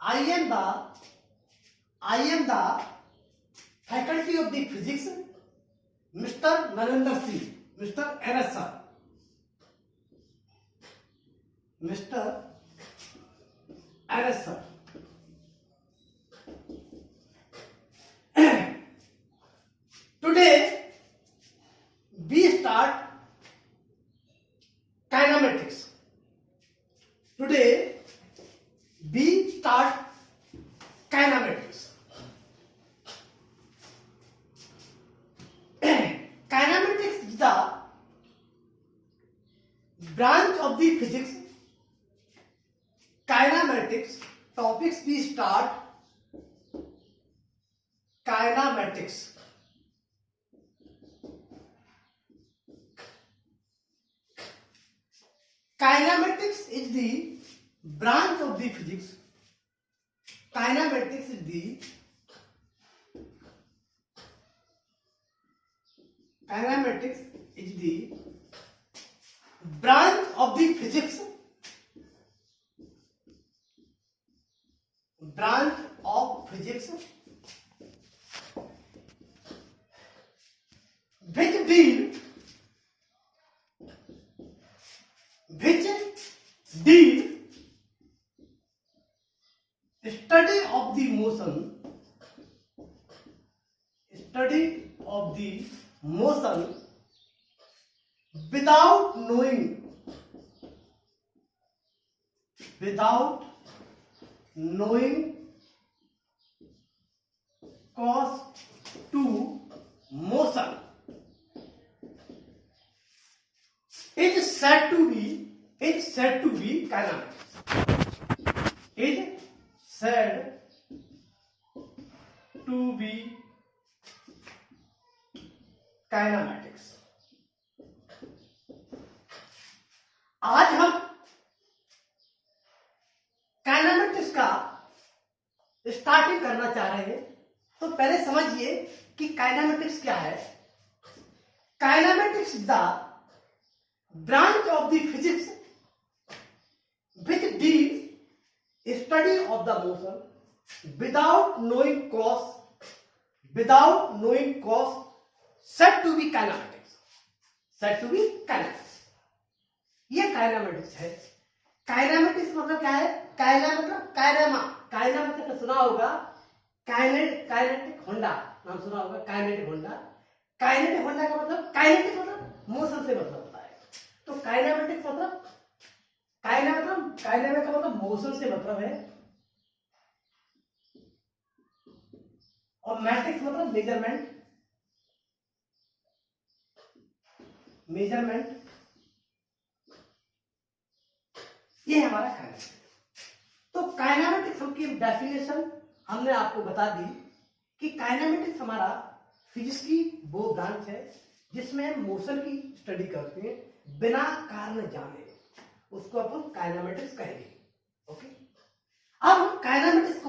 I am the faculty of the physics, Mr. Narendra Singh, Mr. NS sir, Mr. NS sir. Today we start kinematics. Today we start kinematics. Kinematics is the branch of the physics. Kinematics topics we start kinematics. Kinematics is the branch of the physics. Kinematics is the branch of the physics. Branch of physics which deal study of the motion without knowing cause to motion is said to be kinematics. Is said to be kinematics. आज हम kinematics का starting करना चाह रहे हैं, तो पहले समझिए कि काइनेमेटिक्स क्या है. Kinematics the branch of the physics which deals study of the motion without knowing cause said to be kinematics. ये काइनेमेटिक्स है. काइनेमेटिक्स मतलब क्या है? काइना मतलब काइना मतलब सुना होगा, काइनेटिक होंडा नाम सुना होगा. काइनेटिक होंडा का मतलब काइनेटिक मतलब मोशन से मतलब होता है. तो काइनेमेटिक्स मतलब काइनेमेटिक का मतलब मोशन से मतलब है, और मैट्रिक्स मतलब मेजरमेंट. ये हमारा काइनेमेटिक्स. तो काइनेमेटिक्स की डेफिनेशन हमने आपको बता दी कि काइनेमेटिक्स हमारा फिजिक्स की वो ब्रांच है जिसमें हम मोशन की स्टडी करते हैं बिना कारण जाने. उसको अपन काइनेमेटिक्स कहेंगे. ओके. अब हम काइनेमेटिक्स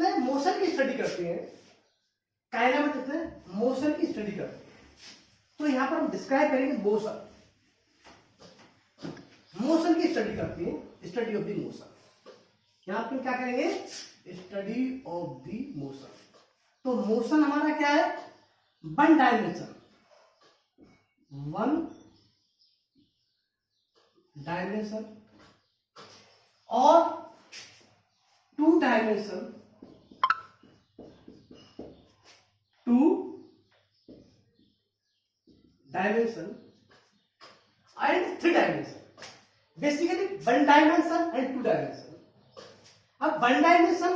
में मोशन की स्टडी करते हैं. तो यहां पर हम डिस्क्राइब करेंगे मोशन की स्टडी करते हैं. Study of the motion. यहां पर क्या करेंगे? Study of the motion. तो मोशन हमारा क्या है? वन डायमेंशन और two dimension and three dimension. Basically one dimension and two dimension. अब वन डायमेंशन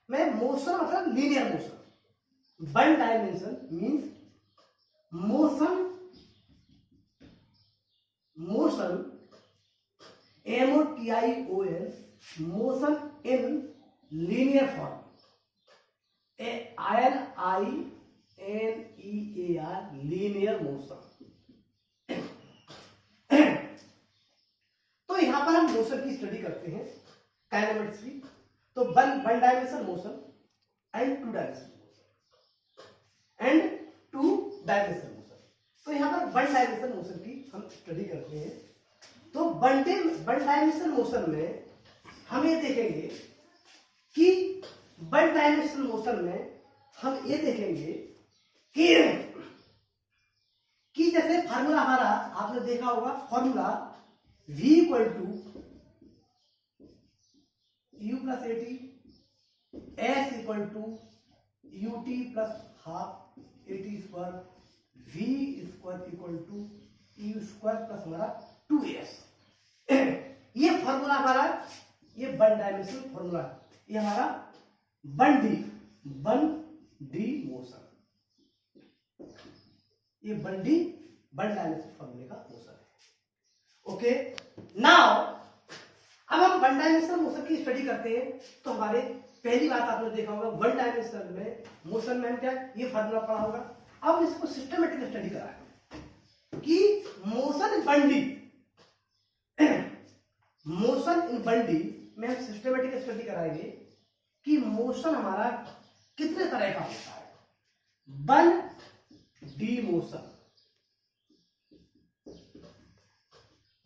में मोशन मतलब linear motion. One dimension means motion MOTION motion in linear form. LINEAR linear motion. तो यहां पर हम मोशन की study करते हैं काइनेमेटिक्स की. तो one dimension motion and two dimension motion. तो यहां पर वन डायमेंशन मोशन की हम स्टडी करते हैं. तो वन डायमेंशन मोशन में हम ये देखेंगे कि वन डायमेंशनल मोशन में हम ये देखेंगे कि जैसे फार्मूला हमारा आपने देखा होगा, formula v equal to u plus A T, S equal to U T plus half A T square, v square equal to U square plus हमारा 2s। ये फार्मूला हमारा, ये वन डायमेंशनल फार्मूला, ये हमारा वन डी मोशन, ये one dimensional फार्मूले का motion है। ओके, नाउ अब हम वन डायमेंशनल मोशन की स्टडी करते हैं। तो हमारे पहली बात आपने देखा होगा, वन डायमेंशनल में मोशन में क्या ये फार्मूला पढ़ा होगा। अब इसको सिस्टमेटिक स्टडी कराएंगे कि motion in one D, motion in one D में हम सिस्टमेटिक स्टडी कराएंगे कि मोशन हमारा कितने तरह का होता है। One D motion,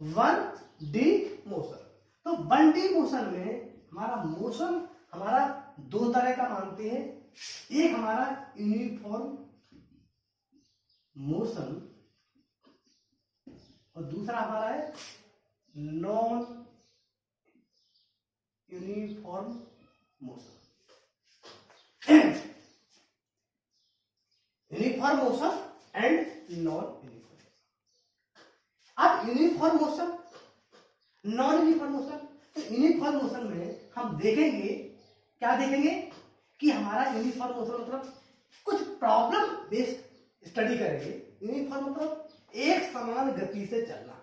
one D motion. तो वन डी मोशन में हमारा मोशन हमारा दो तरह का मानते हैं। एक हमारा यूनिफॉर्म मोशन और दूसरा हमारा है non uniform motion. Uniform motion and non uniform. अब uniform motion, non uniform motion. तो यूनिफॉर्म मोशन में हम देखेंगे, क्या देखेंगे कि हमारा यूनिफॉर्म मोशन मतलब कुछ प्रॉब्लम बेस्ड स्टडी करेंगे। यूनिफॉर्म मतलब एक समान गति से चलना,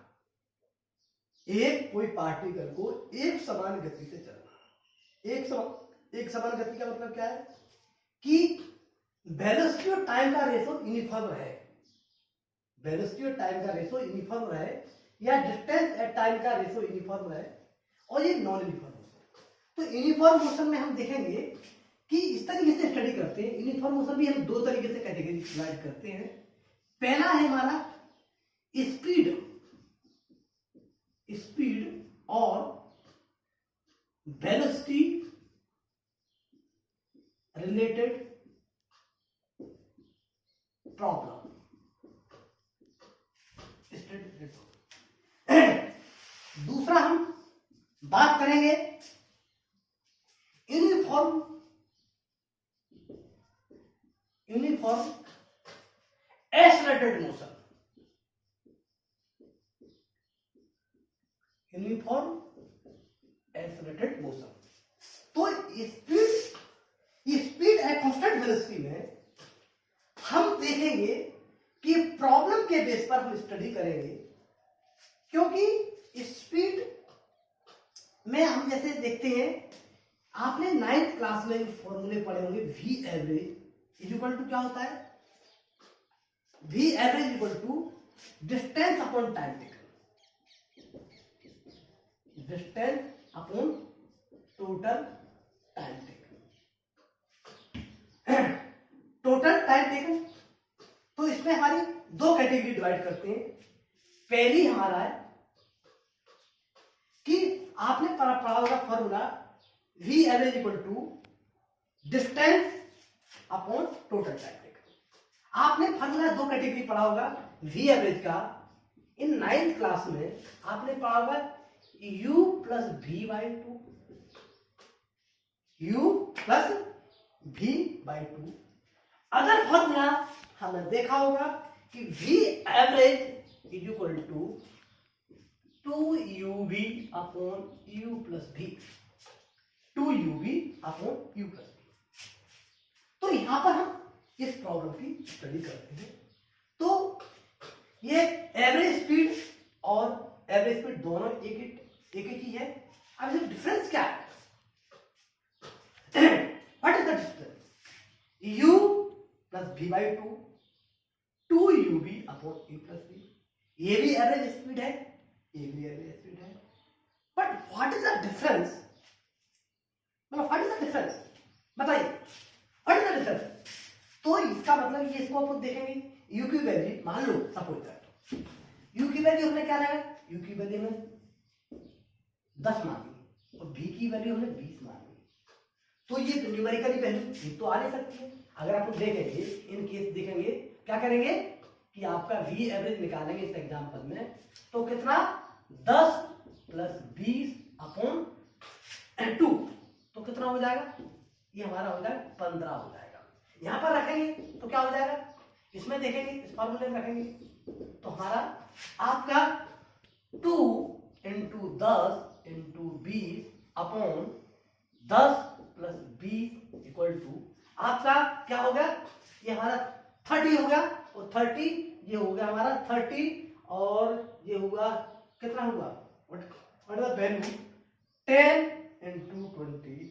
एक कोई पार्टिकल को एक समान गति से चलना। एक समान गति का मतलब क्या है कि वेलोसिटी और टाइम का रेशो यूनिफॉर्म रहे, वेलोसिटी और टाइम का रेशो यूनिफॉर्म रहे, या डिस्टेंस एट टाइम का रेशो यूनिफॉर्म रहे, और ये नॉन यूनिफॉर्म मोशन। तो यूनिफॉर्म मोशन में हम देखेंगे कि इस तरीके से स्टडी करते हैं। यूनिफॉर्म मोशन भी हम दो तरीके से कैटेगरी डिवाइड करते हैं। पहला है हमारा स्पीड और वेलोसिटी रिलेटेड प्रॉब्लम। दूसरा हम बात करेंगे uniform accelerated motion. Uniform accelerated motion. तो स्पीड एट कांस्टेंट वेलोसिटी में हम देखेंगे कि प्रॉब्लम के बेस पर हम स्टडी करेंगे, क्योंकि स्पीड में हम जैसे देखते हैं, आपने 9th क्लास में फॉर्मूले पढ़े होंगे। वी एवरेज इक्वल टू क्या होता है, V average equal to distance upon time taken, distance upon total time taken, total time taken. तो इसमें हमारी दो कैटेगरी डिवाइड करते हैं। पहली हमारा है कि आपने पढ़ा होगा formula V average equal to distance upon total time taken. आपने फॉर्मूला दो कैटेगरी पढ़ा होगा वी एवरेज का। इन 9th क्लास में आपने पढ़ा होगा u plus V by two, u plus V by two. Other formula हमने देखा होगा कि v average is equal to 2uv upon u plus v, 2uv upon u plus v। तो यहां पर हम इस प्रॉब्लम की स्टडी करते हैं। तो ये एवरेज स्पीड और एवरेज स्पीड दोनों एक ही चीज है। अब इसमें डिफरेंस क्या है, what is the difference, u plus v by two, 2uv upon u plus v। ये भी एवरेज स्पीड है, ये भी एवरेज स्पीड है, but what is the difference, मतलब व्हाट इज द डिफरेंस बताइए, व्हाट इज द डिफरेंस। तो इसका मतलब ये, इसको अपन देखेंगे u की वैल्यू, मान लो सपोज दैट u की वैल्यू हमने क्या रहा है, u की वैल्यू में 10 मानी और v की वैल्यू हमने 20 मान ली, तो ये न्यूमेरिकली वैल्यू ये तो आ नहीं सकती है। अगर आप देखेंगे इन केस देखेंगे क्या करेंगे कि आपका v एवरेज निकालेंगे इस एग्जांपल में, तो कितना 10 प्लस 20 अपॉन 2, तो कितना हो जाएगा, ये हमारा हो जाएगा 15 हो जाएगा। यहां पर रखेंगे तो क्या हो जाएगा, इसमें देखेंगे इस फॉर्मूले में रखेंगे तो हमारा आपका 2 into 10 into 20 upon 10 plus 20 equal to आपका क्या हो गया, ये हमारा 30 हो गया, और 30 ये हो गया हमारा 30, और ये होगा कितना होगा, what is the value 10 into 20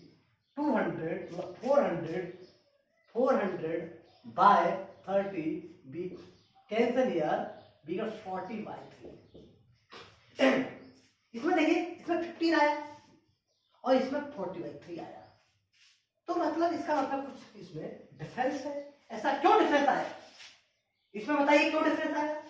200 मतलब 400 by 30 B cancel here B का 40/3। इसमें देखिए इसमें 15 आया और इसमें 40/3 आया, तो मतलब इसका मतलब कुछ इसमें डिफरेंस है। ऐसा क्यों डिफरेंस आया, इसमें बताइए क्यों डिफरेंस आया,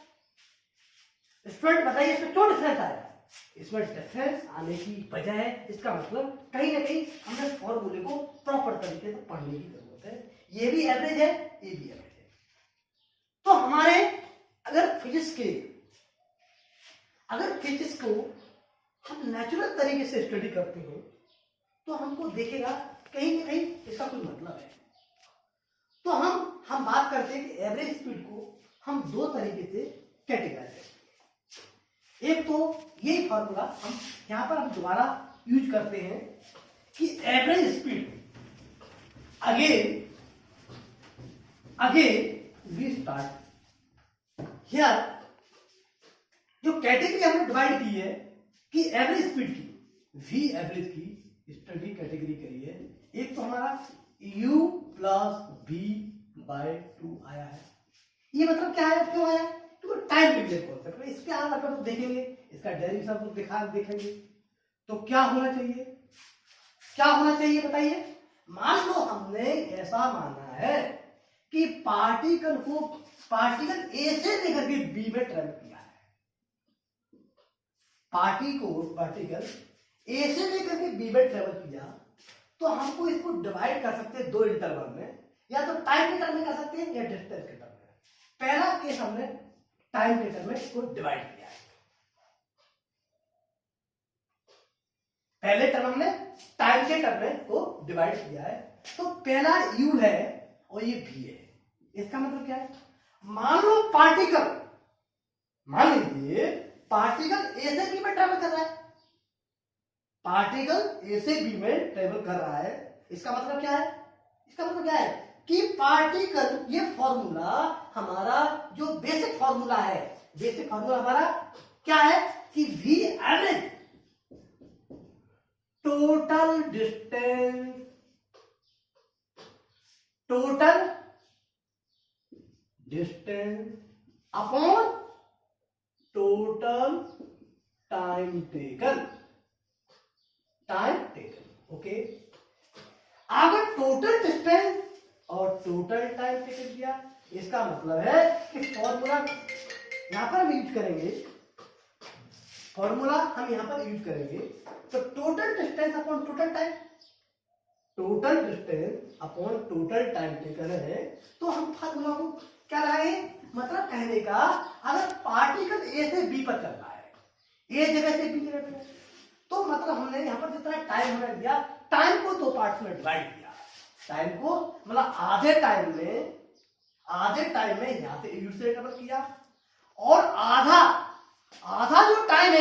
स्टूडेंट बताइए इसमें क्यों डिफरेंस आया। इसमें डिफरेंस आने की वजह है, इसका मतलब कहीं ना कहीं हमने फॉर्मूले को प्रॉपर तरीके से पढ़ने की जरूरत है। ये भी एवरेज है, ये भी एवरेज है। तो हमारे अगर फिजिक्स को हम नेचुरल तरीके से स्टडी करते हैं तो हमको देखेगा कहीं ना कहीं इसका कोई मतलब है। तो हम बात करते हैं कि एवरेज स्पीड को हम दो तरीके से कैटेगराइज करते हैं। एक तो यही फॉर्मूला हम यहां पर हम दोबारा यूज करते हैं कि average speed again we start here. जो कैटेगरी हमने डिवाइड की है कि एवरेज स्पीड की, वी एवरेज की स्टडी कैटेगरी करी है। एक तो हमारा u प्लस v बाय 2 आया है। ये मतलब क्या है, क्यों आया, तो टाइम पीरियड कॉन्सेप्ट है। इसके आप अगर तो देखेंगे इसका डेरिवेशन को देखेंगे तो क्या होना चाहिए बताइए। मान लो हमने ऐसा माना है कि पार्टिकल ए से लेकर के बी में ट्रेवल किया है, पार्टिकल ए से लेकर के बी में ट्रेवल किया, तो हमको इसको डिवाइड कर सकते हैं दो इंटरवल में, या तो टाइम के टर्म में कर सकते हैं या डिस्टेंस के टर्म में। पहला केस हमने टाइम के टर्म में इसको डिवाइड किया है, पहले टर्म हमने टाइम के टर्म में को डिवाइड किया है। तो पहला u है और ये v है। इसका मतलब क्या है, मान लीजिए पार्टिकल ए से बी में ट्रेवल कर रहा है, इसका मतलब क्या है कि पार्टिकल, ये फॉर्मूला हमारा जो बेसिक फॉर्मूला हमारा क्या है कि v average total distance upon total time taken. Okay, अगर टोटल डिस्टेंस और टोटल टाइम टेकन किया, इसका मतलब है कि फॉर्मूला यहां पर हम यूज करेंगे, तो total distance upon total time taken है। तो हम फॉर्मूला को क्या लगाएंगे, मतलब कहने का अगर पार्टिकल ए से बी पर चल रहा है, ए जगह से बी जगह पे, तो मतलब हमने यहाँ पर जितना टाइम हमने दिया, टाइम को दो पार्ट्स में डिवाइड किया। टाइम को मतलब आधे टाइम में यहाँ से यू से ट्रेवल किया, और आधा जो टाइम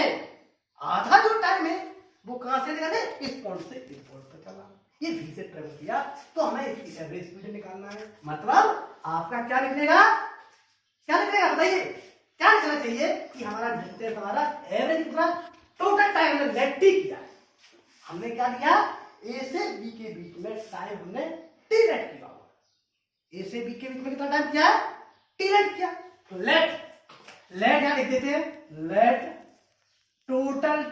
है वो कहां से निकाले, इस पॉइंट से इस पॉइंट पर चला, ये v से ट्रेवल किया। तो हमें इसकी एवरेज स्पीड निकालना है। मतलब आपका क्या निकलेगा बताइए, क्या निकलना चाहिए कि हमारा डिस्टेंस, हमारा एवरेज कितना, टोटल टाइम हमने लेट टी किया है। हमने क्या किया, ए से बी के बीच में टाइम हमने टी लेट किया, ए से बी के बीच में कितना टाइम किया है, टी लेट किया। तो लेट यहां लिख देते हैं, लेट टोटल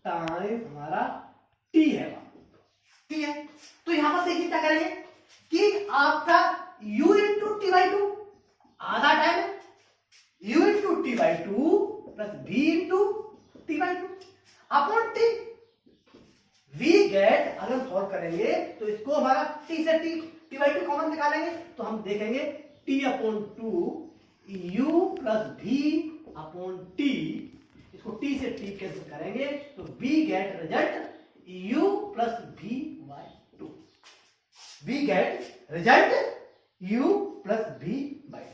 टाइम हमारा टी है। तो यहां पर देखिए क्या करेंगे कि आपका u इंटू टी बाई 2 आधा टाइम है, u into T by 2 plus v into t/2 upon T. We get, अगर हम सॉल्व करेंगे तो इसको हमारा t से t/2 कॉमन निकालेंगे तो हम देखेंगे t/2 u plus v upon t, इसको t से t कैंसिल करेंगे तो we get result u plus v/2। We get result u plus v/2।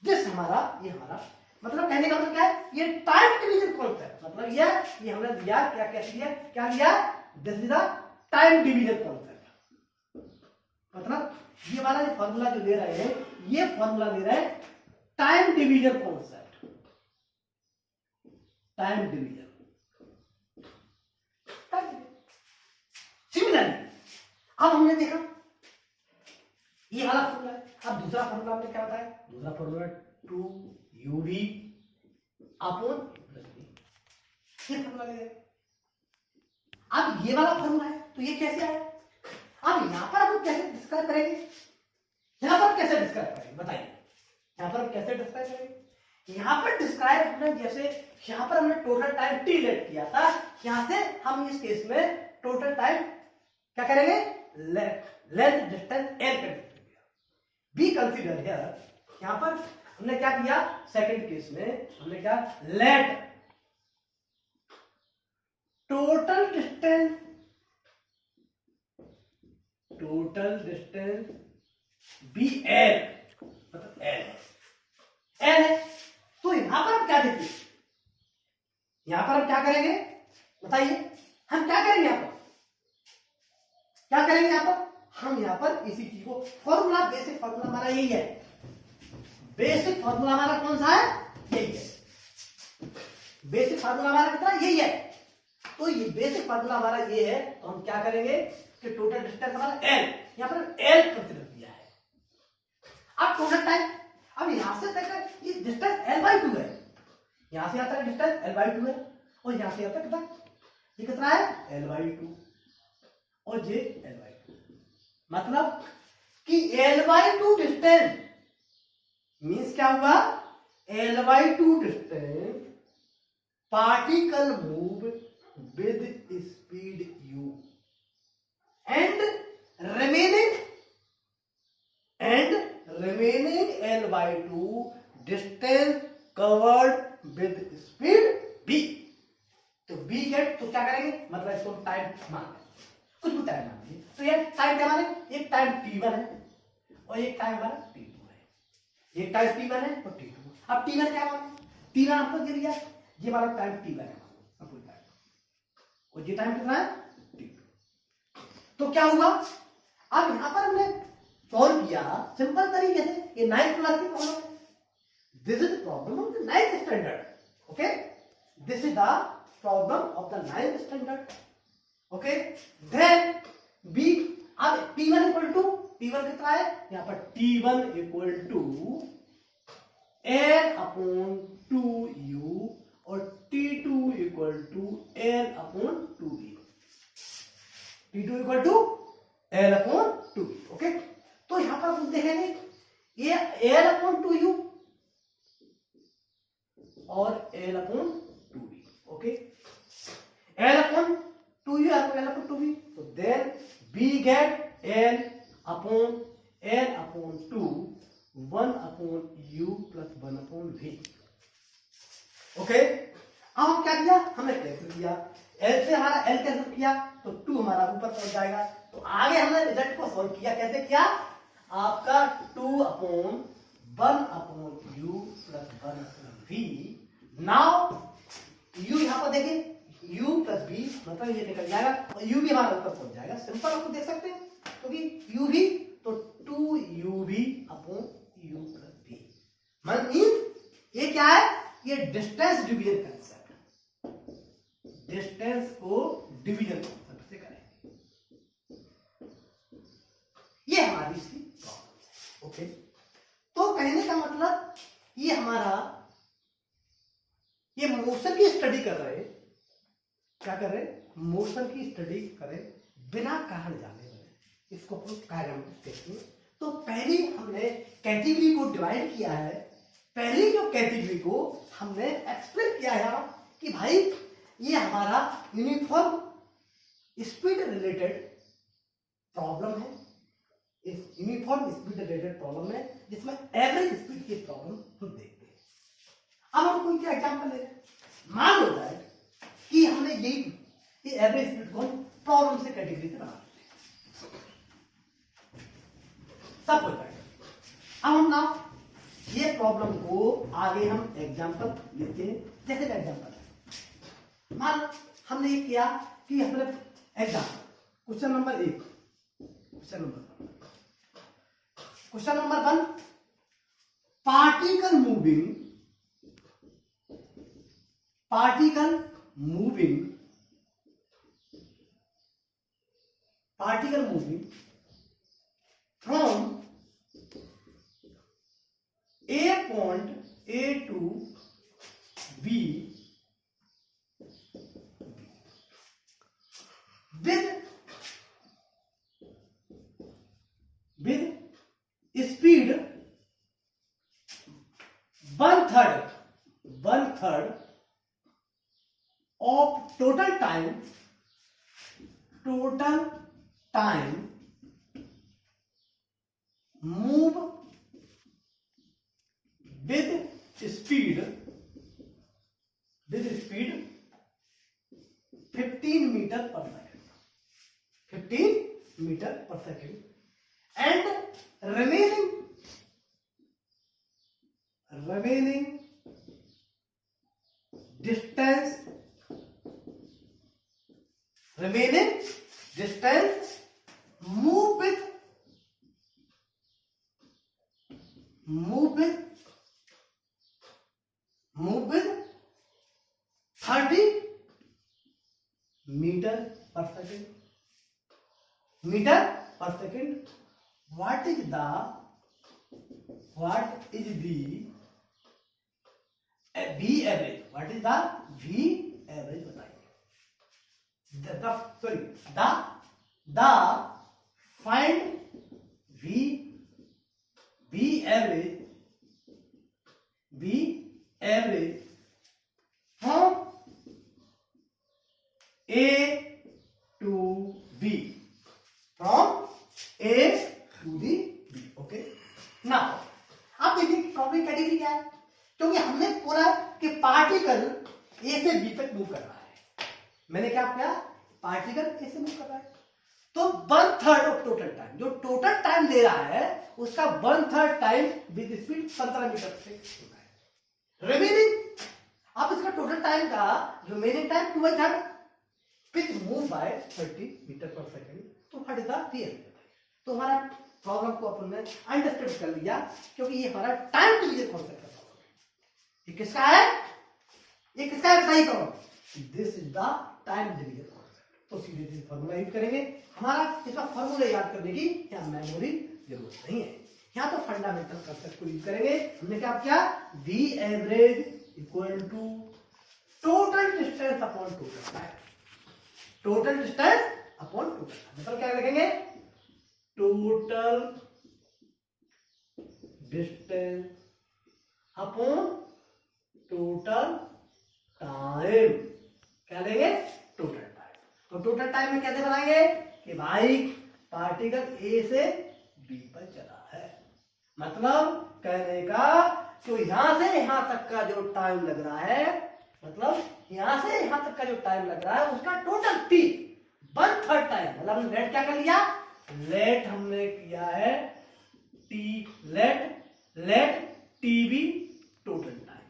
जिस हमारा ये हमारा मतलब कहने का मतलब क्या है, ये टाइम डिवीजन कॉन्सेप्ट, मतलब ये हमने दिया क्या क्या दिया, this is the time division concept. मतलब ये वाला जो फॉर्मूला जो ले रहे हैं, ये फॉर्मूला ले रहे हैं time division concept, time division. Similarly अब हमने देखा ये वाला फॉर्मूला है, अब दूसरा फॉर्मूला हमने क्या बताया, दूसरा फॉर्मूला 2uv अपॉन ये फॉर्मूला ले। अब ये वाला फॉर्मूला है तो ये कैसे आया, अब यहां पर हम कैसे डिस्क्राइब करेंगे, यहां पर कैसे डिस्क्राइब करेंगे बताइए, यहां पर कैसे डिस्क्राइब करेंगे। यहां पर डिस्क्राइब हमने जैसे यहां पर हमने टोटल टाइम t लेट किया था, यहां से हम इस केस में टोटल टाइम क्या करेंगे, लेंथ डिस्टेंस l कर बी कंसीडर हियर। यहां पर हमने क्या किया, सेकंड केस में हमने क्या, let total distance be L, मतलब एल है। तो यहां पर हम क्या देखेंगे, यहां पर हम क्या करेंगे बताइए, हम क्या करेंगे यहां पर, क्या करेंगे यहां पर, हम यहां पर इसी चीज को फॉर्मूला, बेसिक फॉर्मूला हमारा यही है, बेसिक फॉर्मूला हमारा कौन सा है, यही है, बेसिक फॉर्मूला हमारा कितना यही है। तो ये बेसिक फॉर्मूला हमारा ये है, तो हम क्या करेंगे कि टोटल डिस्टेंस हमारा एल, यहां पर एल कंसीडर किया है। अब टोटल टाइम, अब यहां से तक ये डिस्टेंस l/2 है, यहां से यहां तक डिस्टेंस l/2 है, और यहां से यहां तक ये कितना है l/2 और ये l/2, मतलब कि l/2 डिस्टेंस मींस क्या हुआ, l/2 distance particle move with speed u and remaining l/2 distance covered with speed v। तो v गेट, तो क्या करेंगे, मतलब इसको टाइम मान कुछ भी टाइम मान लीजिए, तो ये टाइम क्या माने, एक टाइम t1 है और एक टाइम हमारा t2 है, एक टाइम t1 है और t2। अब t1 क्या माने, t1 आपको दे दिया, ये हमारा टाइम t1 है और ये टाइम कितना है t2। तो क्या हुआ, अब यहां पर हमने सॉल्व किया सिंपल तरीके से, ये 9th क्लास की प्रॉब्लम है, this is the problem of the 9th standard, okay, this is the problem of the 9th standard, okay. Then B, अब t1 इक्वल टू, t1 कितना है यहां पर, t1 इक्वल टू l/2u और t2 equal to l/2v, t2 equal to l/2v, okay. तो यहां पर हम देखेंगे ये l/2u और l/2v, ओके, l/2u और l/2v, तो then we get l/2 1/u plus 1/v, okay. अब हम क्या किया, हमने कैंसिल किया, l से हमारा l कैंसिल किया तो 2 हमारा ऊपर पहुंच जाएगा। तो आगे हमने रिजल्ट को सॉल्व किया, कैसे किया, आपका 2/1/u plus 1/v। Now u यहां पर देखिए u प्लस v, मतलब ये निकल जाएगा और u भी हमारा ऊपर पहुंच जाएगा, सिंपल आपको देख सकते हैं, क्योंकि u भी तो 2uv upon u plus v, मतलब ये क्या है, ये डिस्टेंस डिवीजन कंसेप्ट, डिस्टेंस को डिवीजन कंसेप्ट से करेंगे, ये हमारी इसकी प्रॉब्लम है, ओके। तो कहने का मतलब ये हमारा, ये मोशन की स्टडी कर रहे, क्या कर रहे, मोशन की स्टडी करें बिना कारण जाने वाले, इसको अपन काइनेमेटिक्स कहते हैं। तो पहली हमने कैटेगरी को डिवाइड किया है, पहली जो कैटेगरी को हमने एक्सप्लेन किया है कि भाई ये हमारा यूनिफॉर्म स्पीड रिलेटेड प्रॉब्लम है, इस यूनिफॉर्म स्पीड रिलेटेड प्रॉब्लम है जिसमें एवरेज स्पीड की प्रॉब्लम हम देखते हैं। अब हम कोई क्या एग्जांपल ले रहे हैं, मान लो दैट कि हमने ये एवरेज स्पीड को प्रॉब्लम से कैटेगरी से बना देते हैं, सब हो जाएगा। अब हम ना ये प्रॉब्लम को आगे हम एग्जांपल लेते हैं। जैसे एग्जांपल मान लो हमने ये किया कि हमने example question number 1, question number 1, particle moving from A point A to B with speed 1/3 of total time move with speed 15 meter per second and remaining distance move with 30 meter per second. What is the V average? What is the V average? बताइए। The find V average from A to B, okay. Now आप देखिए problem category क्या है, क्योंकि हमने पूरा कि particle A से बी तक मूव कर रहा है। मैंने क्या किया, पार्टिकल ए से मूव कर रहा है, तो 1/3 ऑफ टोटल टाइम, जो टोटल टाइम ले रहा है उसका 1/3 टाइम विद स्पीड 15 मीटर से होता है। रिमेनिंग आप इसका टोटल टाइम का remaining time 2/3 pitch move by 30 metre पर सेकंड, तो व्हाट इज द रियल। तो हमारा प्रॉब्लम को अपन ने अंडरस्टैंड कर लिया, क्योंकि ये हमारा टाइम डिवीजन कॉन्सेप्ट का प्रॉब्लम है। ये किसका है, सही problem, this is the time division concept. तो सीधे फॉर्मूला यूज करेंगे। हमारा इसका फॉर्मूला याद करने की यहाँ मेमोरी जरूरत नहीं है, यहाँ तो फंडामेंटल कॉन्सेप्ट को यूज करेंगे। हमने क्या किया, V average equal to total distance upon total time, मतलब क्या लिखेंगे, total distance upon total time, क्या लेंगे, टोटल टाइम। तो टोटल टाइम में कैसे बनाएंगे कि भाई पार्टिकल ए से बी पर चला है, मतलब कहने का तो यहां से यहां तक का जो टाइम लग रहा है, मतलब यहां से यहां तक का जो टाइम लग रहा है उसका टोटल टी 1/3 टाइम, मतलब हमने लेट क्या कर लिया, लेट हमने किया है T, let TV total time,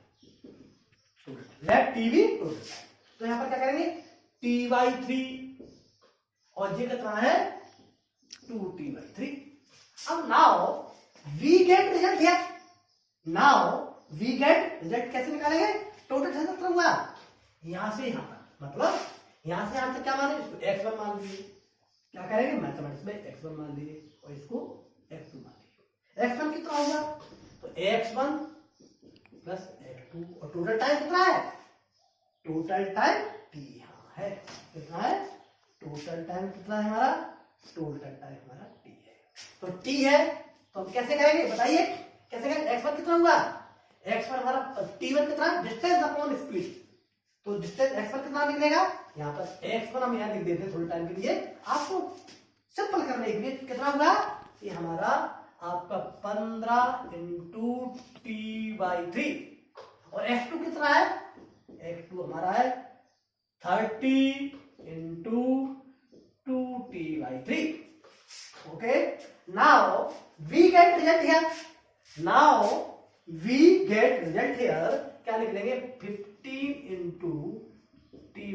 let TV total time. तो यहां पर क्या करेंगे, t/3 और ये कितना है 2t/3। अब now we get result here, कैसे निकालेंगे, टोटल कितना हुआ यहां से यहां तक, मतलब यहां से यहां तक क्या माने, इसको x1 मान लीजिए, क्या करेंगे मैथमेटिक्स में x1 मान लीजिए और इसको x2 मान लीजिए। x1 कितना होगा, तो x1 प्लस x2, और टोटल टाइम कितना है, टोटल टाइम t यहां है, कितना है, टोटल टाइम कितना है हमारा, टोटल टाइम हमारा t है। तो t है तो हम कैसे करेंगे बताइए, कैसे करेंगे, x1 कितना हुआ, x1 हमारा t1 कितना, डिस्टेंस अपॉन स्पीड, तो डिस्टेंस x पर कितना निकलेगा, यहाँ पर x पर हम यहाँ लिख देते हैं थोड़े टाइम के लिए आपको सिंपल करने के लिए। कितना होगा ये हमारा आपका 15 इंटू t/3 और x2 कितना है, x2 हमारा है 30 into 2t/3। Okay, now we get result here, now we get result here, क्या लिख लेंगे 15 इंटू t/3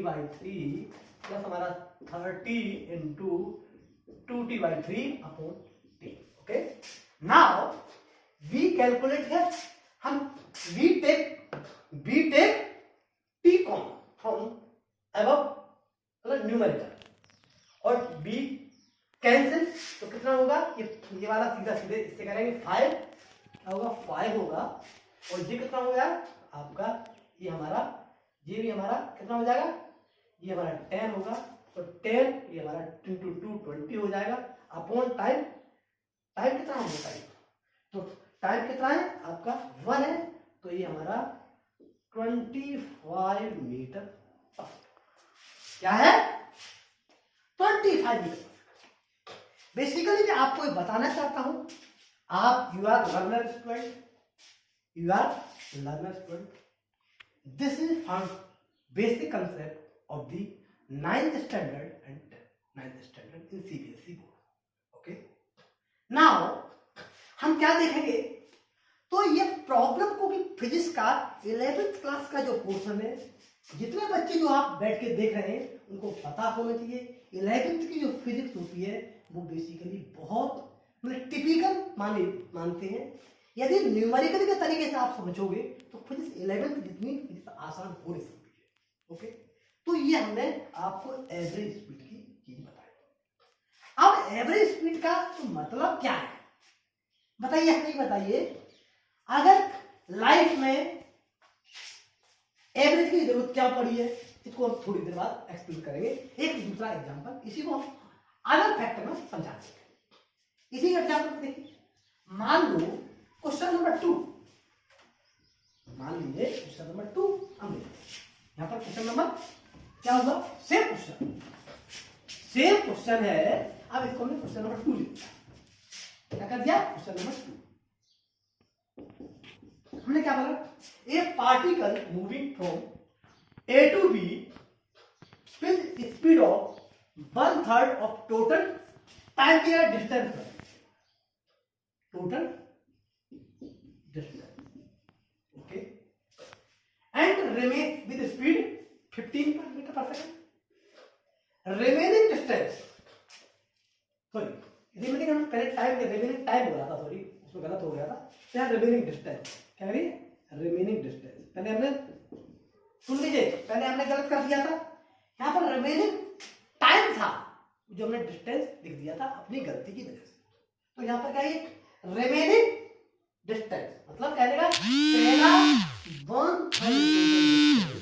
प्लस हमारा 30 into 2t/3 upon t। Okay, now we calculate here, हम we take t common from above मतलब numerical और b cancel, तो कितना होगा ये वाला सीधा सीधे इससे करेंगे 5, क्या होगा 5 होगा, और ये कितना हो गया आपका ये हमारा, ये भी हमारा कितना हो जाएगा, ये हमारा 10 होगा, तो 10 ये हमारा इंटू 2 20 हो जाएगा अपॉन टाइम, टाइम कितना होगा टाइम, तो टाइम कितना है आपका 1 है, तो ये हमारा 25 मीटर क्या है 25 मीटर। बेसिकली मैं आपको बताना चाहता हूं, आप you are learner student, you are learner student, this is basic concept of the 9th standard and 9th standard in CBSE board. Okay, now हम क्या देखेंगे, तो ये प्रॉब्लम को भी फिजिक्स का 11th क्लास का जो पोर्शन है, जितने बच्चे जो आप बैठ के देख रहे हैं उनको पता होना चाहिए 11th की जो फिजिक्स होती है वो बेसिकली बहुत मतलब टिपिकल मानते हैं। यदि न्यूमेरिकल के तरीके से आप समझोगे तो फिजिक्स 11th जितनी फिजिक्स आसान हो नहीं सकती है। ओके, तो ये हमने आपको एवरेज स्पीड की चीज बताई। अब एवरेज स्पीड का तो मतलब क्या है बताइए, हमें बताइए, अगर लाइफ में एवरेज की जरूरत क्या पड़ी है, इसको हम थोड़ी देर बाद एक्सप्लेन करेंगे। एक दूसरा एग्जांपल, इसी को हम अदर फैक्टर में समझाएंगे। इसी एग्जांपल को देखिए, मान लो क्वेश्चन नंबर 2, मान लीजिए क्वेश्चन नंबर 2 हम यहाँ पर क्वेश्चन नंबर क्या होगा, सेम क्वेश्चन है। अब इसको हमने क्वेश्चन नंबर 2 लिखा, क्या कर दिया क्वेश्चन नंबर 2, हमने क्या बोला, a particle moving from A to B with speed of 1/3 of total time या distance, total distance, okay, and remain with speed 15 metre पर second. Remaining distance, sorry remaining हम पहले टाइम में रिमेनिंग टाइम हो रहा था, सॉरी उसमें गलत हो गया था, क्या रिमेनिंग डिस्टेंस, क्या करिए रिमेनिंग डिस्टेंस, पहले हमने सुन लीजिए, पहले हमने गलत कर दिया था, यहाँ पर रिमेनिंग टाइम था जो हमने डिस्टेंस लिख दिया था अपनी गलती की वजह से। तो यहाँ पर क्या है रिमेनिंग डिस्टेंस, मतलब क्या लेगा पहला 15 metre,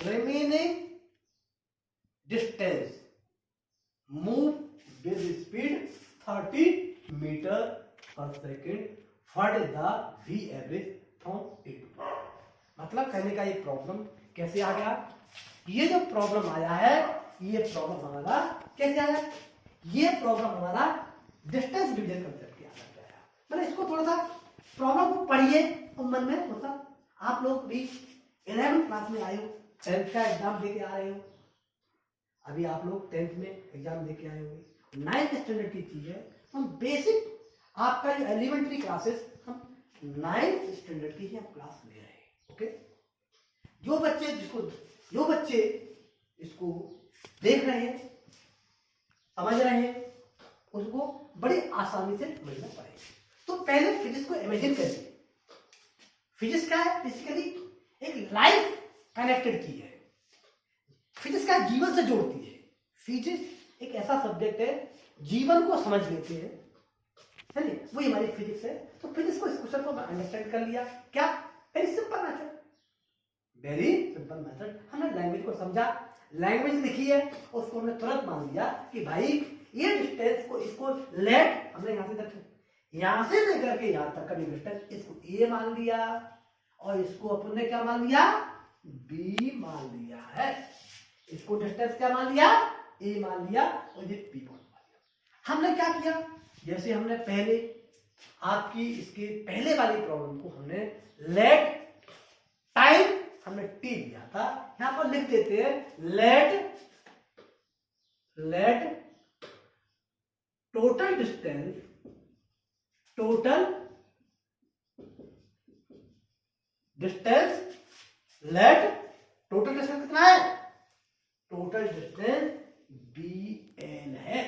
remaining distance move with speed 30 metre पर second, what is the V average from A to B. मतलब कहने का ये प्रॉब्लम कैसे आ गया, ये जो प्रॉब्लम आया है ये प्रॉब्लम हमारा कैसे आया, ये प्रॉब्लम हमारा डिस्टेंस डिवीजन कंसेप्ट के आधार पर आया। मतलब इसको थोड़ा सा प्रॉब्लम को पढ़िए और मन में थोड़ा सा, आप लोग भी 11th क्लास में आए हो, 10th का एग्जाम देके आ रहे हो, अभी आप लोग 10th में एग्जाम देके आए होंगे, 9th स्टैंडर्ड की चीज है, हम बेसिक आपका जो एलिमेंट्री क्लासेस हम 9th स्टैंडर्ड की ही हम क्लास ले रहे हैं। ओके, जो बच्चे इसको देख रहे हैं समझ रहे हैं उसको बड़ी आसानी से समझना पड़ेगा। तो पहले फिजिक्स को इमेजिन करिए, फिजिक्स क्या है, बेसिकली एक लाइफ कनेक्टेड की है, फिजिक्स का जीवन से जोड़ती है। फिजिक्स एक ऐसा सब्जेक्ट है जीवन को समझ लेते हैं, है नी, वही हमारी फिजिक्स है। तो फिजिक्स को इस क्वेश्चन को अंडरस्टैंड कर लिया, क्या very simple method, very simple method, हमने लैंग्वेज को समझा, लैंग्वेज लिखी है और उसको हमने तुरंत मान लिया कि भाई ये डिस्टेंस को इसको लेट हमने यहां से लेकर के यहां तक का डिस्टेंस इसको ए मान लिया और इसको अपन ने क्या मान लिया, b मान लिया है। इसको डिस्टेंस क्या मान लिया, a मान लिया, और ये p मान लिया। हमने क्या किया, जैसे हमने पहले आपकी इसके पहले वाली प्रॉब्लम को हमने लेट टाइम हमने t लिया था, यहां पर लिख देते हैं late total distance late total distance कितना है, टोटल डिस्टेंस bl है।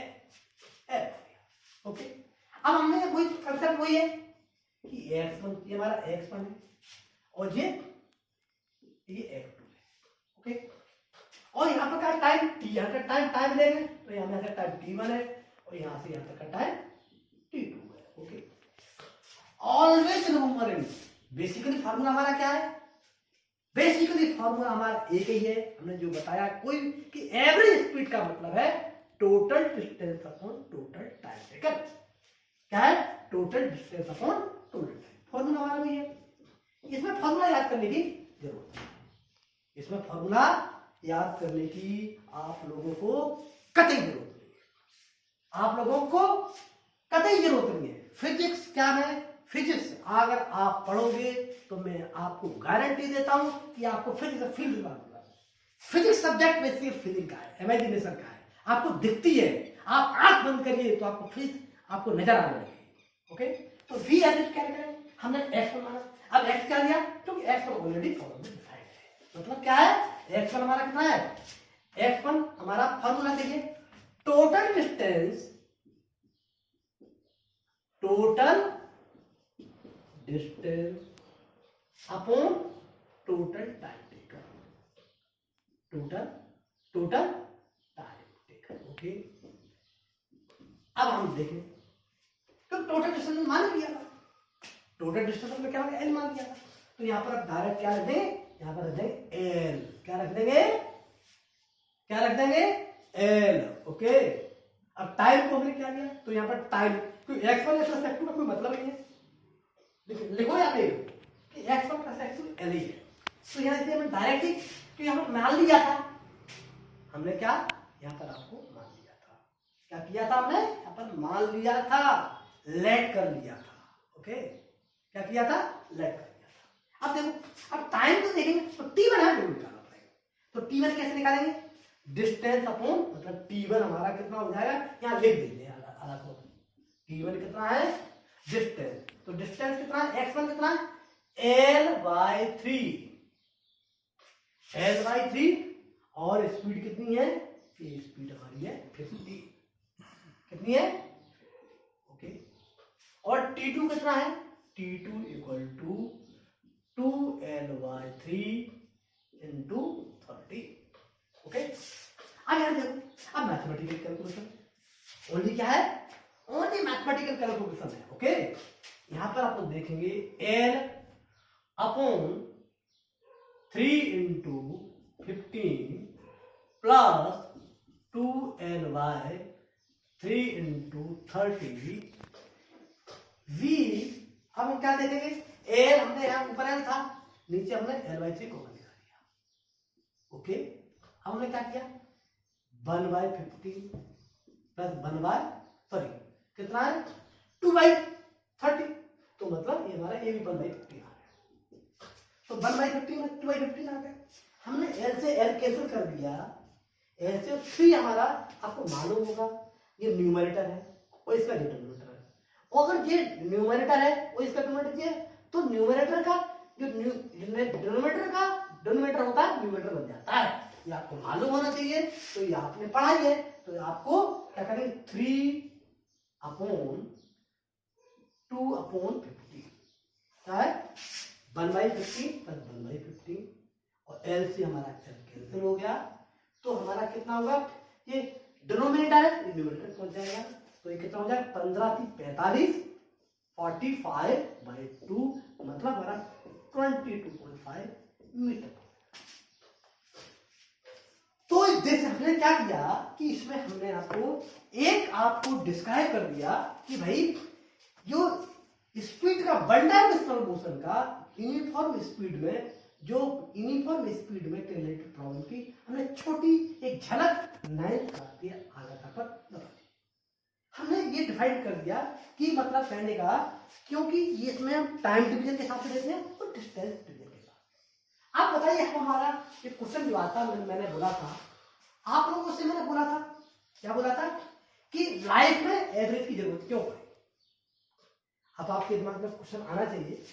ओके, अब हमने वही कंसेप्ट वही है कि x1 ये हमारा x1 है और ये x2 है। ओके, और यहाँ पर का टाइम t, यहाँ का टाइम लेंगे तो यहाँ से टाइम t1 है और यहाँ से यहाँ तक का टाइम t2 है। Okay, always remember, basically formula हमारा क्या है, बेसिकली फार्मूला हमारा एक ही है, हमने जो बताया कोई कि एवरेज स्पीड का मतलब है total distance upon total time taken. क्या है, total distance upon total time, formula हमारा वही है। इसमें फार्मूला याद करने की जरूरत है, इसमें फार्मूला याद करने की आप लोगों को कतई जरूरत नहीं है, आप लोगों को कतई जरूरत नहीं है। फिजिक्स क्या है, फिजिक्स अगर आप पढ़ोगे तो मैं आपको गारंटी देता हूं कि आपको फिजिक्स फील्ड का फिजिक्स सब्जेक्ट बेसिकली फीलिंग का है, इमेजिनेशन का है, आपको दिखती है, आप आंख बंद करिए तो आपको फिजिक्स आपको नजर आने लगेगी। ओके, तो v एज इट क्या करें, हमने x पर माना, अब x क्या लिया, क्योंकि x पर ऑलरेडी फॉर्मूला डिफाइंड है, मतलब क्या है, x पर हमारा कितना है, x1 हमारा फॉर्मूला देखिए, total distance upon total time taken, total time taken. Okay, अब हम देखें तो टोटल डिस्टेंस मान लिया था, टोटल डिस्टेंस में क्या हो गया, एल मान लिया था, तो यहां पर अब डायरेक्ट क्या रख देंगे, यहां पर रख देंगे एल, क्या रख देंगे, एल। ओके, अब टाइम को हमने क्या लिया, तो यहां पर टाइम x1 प्लस x2 का कोई मतलब नहीं है, लिखो यहाँ पे कि x1 प्लस x2 एल ही है, तो यहाँ से हमने डायरेक्ट ही तो यहाँ पर मान लिया था, हमने क्या यहाँ पर आपको मान लिया था, क्या किया था हमने यहाँ पर मान लिया था, लेट कर लिया था। ओके, क्या किया था, लेट कर लिया था। अब देखो, अब टाइम तो देखेंगे तो t1 है, निकालना पड़ेगा, तो t1 कैसे निकालेंगे, डिस्टेंस अपॉन मतलब t1 हमारा कितना हो जाएगा, यहाँ लिख देंगे अलग को, t1 कितना है डिस्टेंस, तो डिस्टेंस कितना है, x1 कितना है l/3 और स्पीड कितनी है, ये स्पीड हमारी है 50, कितनी है, ओके, और t2 कितना है, t2 equal to 2l/3 into 30। Okay, अब यार देखो, अब मैथमेटिकल कैलकुलेशन ओनली क्या है, ओनली मैथमेटिकल कैलकुलेशन है। ओके, यहां पर आप लोग देखेंगे l upon 3 into 15 plus 2l/3 into 30 v, अब हम क्या देखेंगे, l हमने यहां ऊपर l था, नीचे हमने l/3 को निकाल दिया। ओके, हमने क्या किया, 1/15 प्लस कितना है 2/30, तो मतलब ये हमारा ये भी 1/15 आ गया, तो 1/15 में 2/15 आ गया, हमने l से l कैंसिल कर दिया, l से 3 हमारा आपको मालूम होगा ये न्यूमरेटर है और इसका डिनोमिनेटर है, और अगर ये न्यूमरेटर है और इसका डिनोमिनेटर है तो न्यूमरेटर का जो डिनोमिनेटर होता है न्यूमरेटर बन जाता है, ये आपको मालूम होना चाहिए, तो ये आपने पढ़ाई है, तो आपको क्या करेंगे 3/2/50 है 1/15 प्लस 1/15 और एल से हमारा कैंसिल हो गया, तो हमारा कितना होगा, ये डिनोमिनेटर है ये न्यूमरेटर पहुंच जाएगा, तो ये कितना हो जाएगा 15×3 = 45 45/2 मतलब हमारा 22.5 मीटर। तो जैसे हमने क्या किया कि इसमें हमने आपको डिस्क्राइब कर दिया कि भाई जो स्पीड का वन डायमेंशनल मोशन का यूनिफॉर्म स्पीड में के रिलेटेड प्रॉब्लम की हमने छोटी एक झलक 9th क्लास के आगता पर बता दी। हमने ये डिफाइन कर दिया कि मतलब कहने का, क्योंकि ये इसमें हम टाइम डिवीजन के हिसाब से देते हैं और डिस्टेंस डिवीजन के साथ। आप बताइए, हमारा एक क्वेश्चन जो आता मैंने बोला था, आप लोगों से मैंने बोला था, क्या बोला था कि लाइफ में एवरेज की जरूरत क्यों पड़े। अब आपके दिमाग में क्वेश्चन आना चाहिए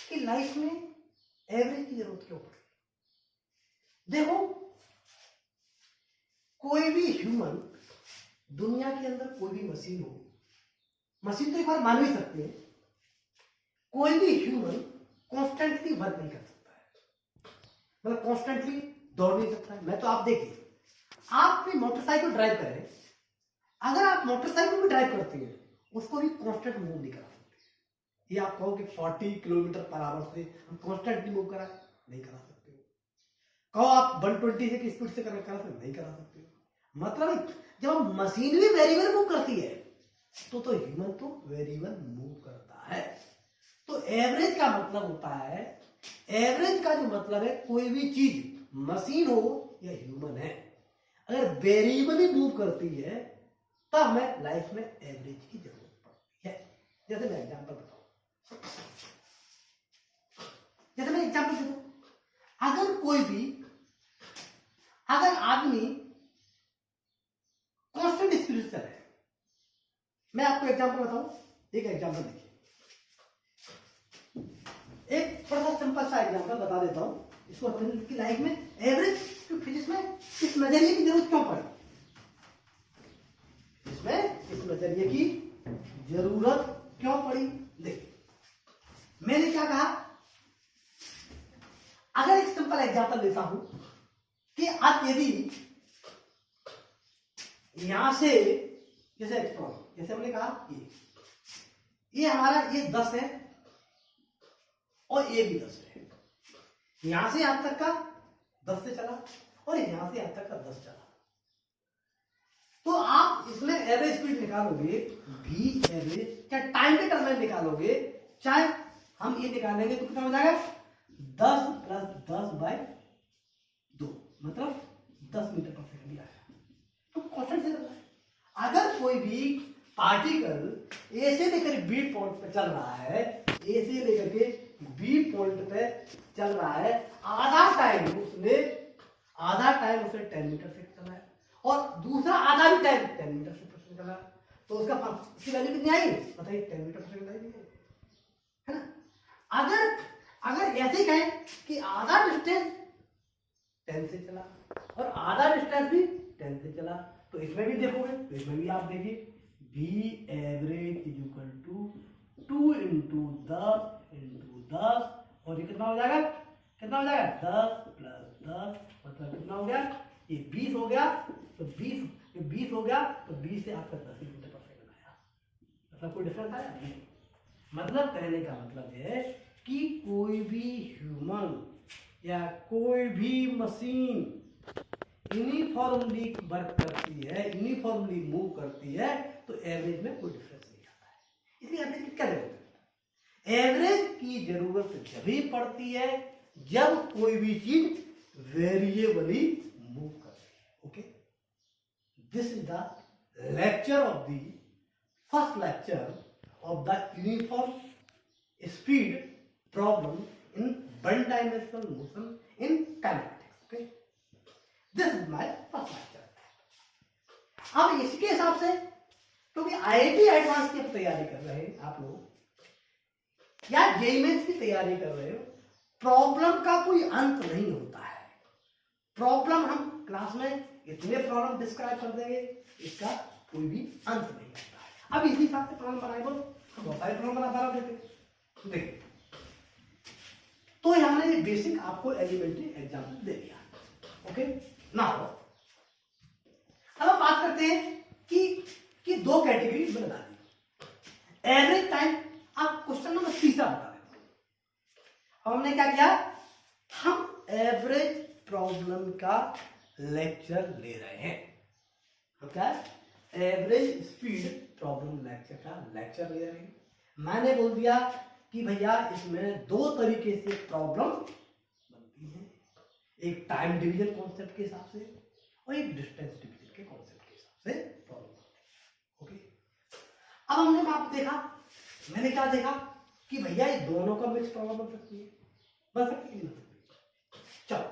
कि लाइफ में एवरेज की जरूरत क्यों पड़े। देखो, कोई भी ह्यूमन, दुनिया के अंदर कोई भी मशीन हो, मशीन तो एक बार मान ही सकते हैं, कोई भी ह्यूमन कॉन्स्टेंटली वर्क नहीं कर सकता है, मतलब कॉन्स्टेंटली दौड़ नहीं सकता है। मैं तो, आप देखिए, आप भी मोटरसाइकिल ड्राइव करें, अगर आप मोटरसाइकिल भी ड्राइव करते हैं, उसको भी कॉन्स्टेंट मूव नहीं करा सकते। ये आप कहो कि 40 किलोमीटर पर आवर से हम कॉन्स्टेंटली मूव करा, नहीं करा सकते हो। कहो आप 120 से की स्पीड से करा सकते, नहीं करा सकते हो। मतलब जब मशीन भी वेरिएबल मूव करती है, तो ह्यूमन तो वेरिएबल मूव करता है। तो एवरेज का मतलब होता है, एवरेज का जो मतलब है, कोई भी चीज मशीन हो या ह्यूमन है, अगर वेरिएबली मूव करती है तब हमें लाइफ में एवरेज की जरूरत पड़ती है। जैसे मैं एग्जांपल बताऊं, अगर आदमी कांस्टेंट स्पीड से चले, मैं आपको एग्जांपल बताऊं, एक एग्जांपल देखिए, एक थोड़ा सा सिंपल सा एग्जांपल बता देता हूं इसको समझने की। लाइफ में एवरेज फिजिक्स में इस नजरिए की जरूरत क्यों पड़ी, इसमें इस नजरिए की जरूरत क्यों पड़ी। देखिए, मैंने क्या कहा, अगर एक सिंपल एग्जांपल लेता हूं कि आप यदि यहां से, जैसे हमने कहा ये हमारा ये 10 है और ये भी 10 है, यहां से यहां तक का 10 से चला और यहां से यहां तक का 10 चला, तो आप इसमें एवरेज स्पीड निकालोगे, भी एवरेज, चाहे टाइम के टर्म में निकालोगे, चाहे हम ये निकालेंगे तो कितना हो जाएगा, 10 + 10/2, मतलब 10 मीटर पर सेकंड आएगा। तो क्वेश्चन से लग रहा है, अगर कोई भी पार्टिकल ए से लेकर बी पॉइंट पे चल रहा है, ए से लेकर के बी पॉइंट पे चल रहा है, आधा टाइम उसने 10 मीटर से चला है और दूसरा आधा भी टाइम 10 मीटर से चला है, तो उसका वैल्यू कितनी आई, बताइए, 10 मीटर पर सेकंड आई है ना। अगर ऐसे कहें कि आधा डिस्टेंस 10 से चला और आधा डिस्टेंस भी 10 से चला, तो इसमें भी देखोगे, तो इसमें भी आप देखिए, बी एवरेज = 2 × 10 और ये कितना हो जाएगा, 10 + 10, मतलब कितना हो गया, ये 20 हो गया, तो 20 हो गया, तो 20 से आपका 10 मीटर पर सेकंड आया, मतलब कोई डिफरेंस आया नहीं। मतलब कहने का मतलब है कि कोई भी ह्यूमन या कोई भी मशीन यूनिफॉर्मली वर्क करती है, यूनिफॉर्मली मूव करती है, तो एवरेज में कोई डिफरेंस नहीं आता है। इसलिए एवरेज की क्या जरूरत है, एवरेज की जरूरत जब ही पड़ती है जब कोई भी चीज वेरिएबली मूव करती है। Okay, this is the lecture of the first lecture of the uniform speed problem in one-dimensional motion in kinematics. Okay, this is my first lecture. अब इसके हिसाब से, क्योंकि IIT एडवांस की तैयारी कर रहे हैं आप लोग या JEE मेंस की तैयारी कर रहे हो, प्रॉब्लम का कोई अंत नहीं होता है। प्रॉब्लम हम क्लास में इतने प्रॉब्लम डिस्क्राइब कर देंगे, इसका कोई भी अंत नहीं होता है। अब इसी हिसाब से प्रॉब्लम बनाए, बहुत सारे प्रॉब्लम बना देते। देखिए, तो हमने ये बेसिक आपको एलिमेंट्री एग्जाम्पल दे दिया। ओके, नाउ अब हम बात करते हैं कि दो कैटेगरी में बता दी। एवरेज टाइम, आप क्वेश्चन नंबर 3 बता देते हैं। अब हमने क्या किया, हम एवरेज प्रॉब्लम का लेक्चर ले रहे हैं। तो क्या, एवरेज स्पीड प्रॉब्लम लेक्चर का लेक्चर ले रहे हैं। मैंने बोल दिया कि भैया इसमें दो तरीके से प्रॉब्लम बनती है, एक टाइम डिवीजन कॉन्सेप्ट के हिसाब से और एक डिस्टेंस डिवीजन के कॉन्सेप्ट के हिसाब से प्रॉब्लम बनती है। ओके, अब हमने मैप देखा, मैंने क्या देखा कि भैया ये दोनों का मिक्स प्रॉब्लम बन सकती है, बन सकती है, नहीं बन सकती। चलो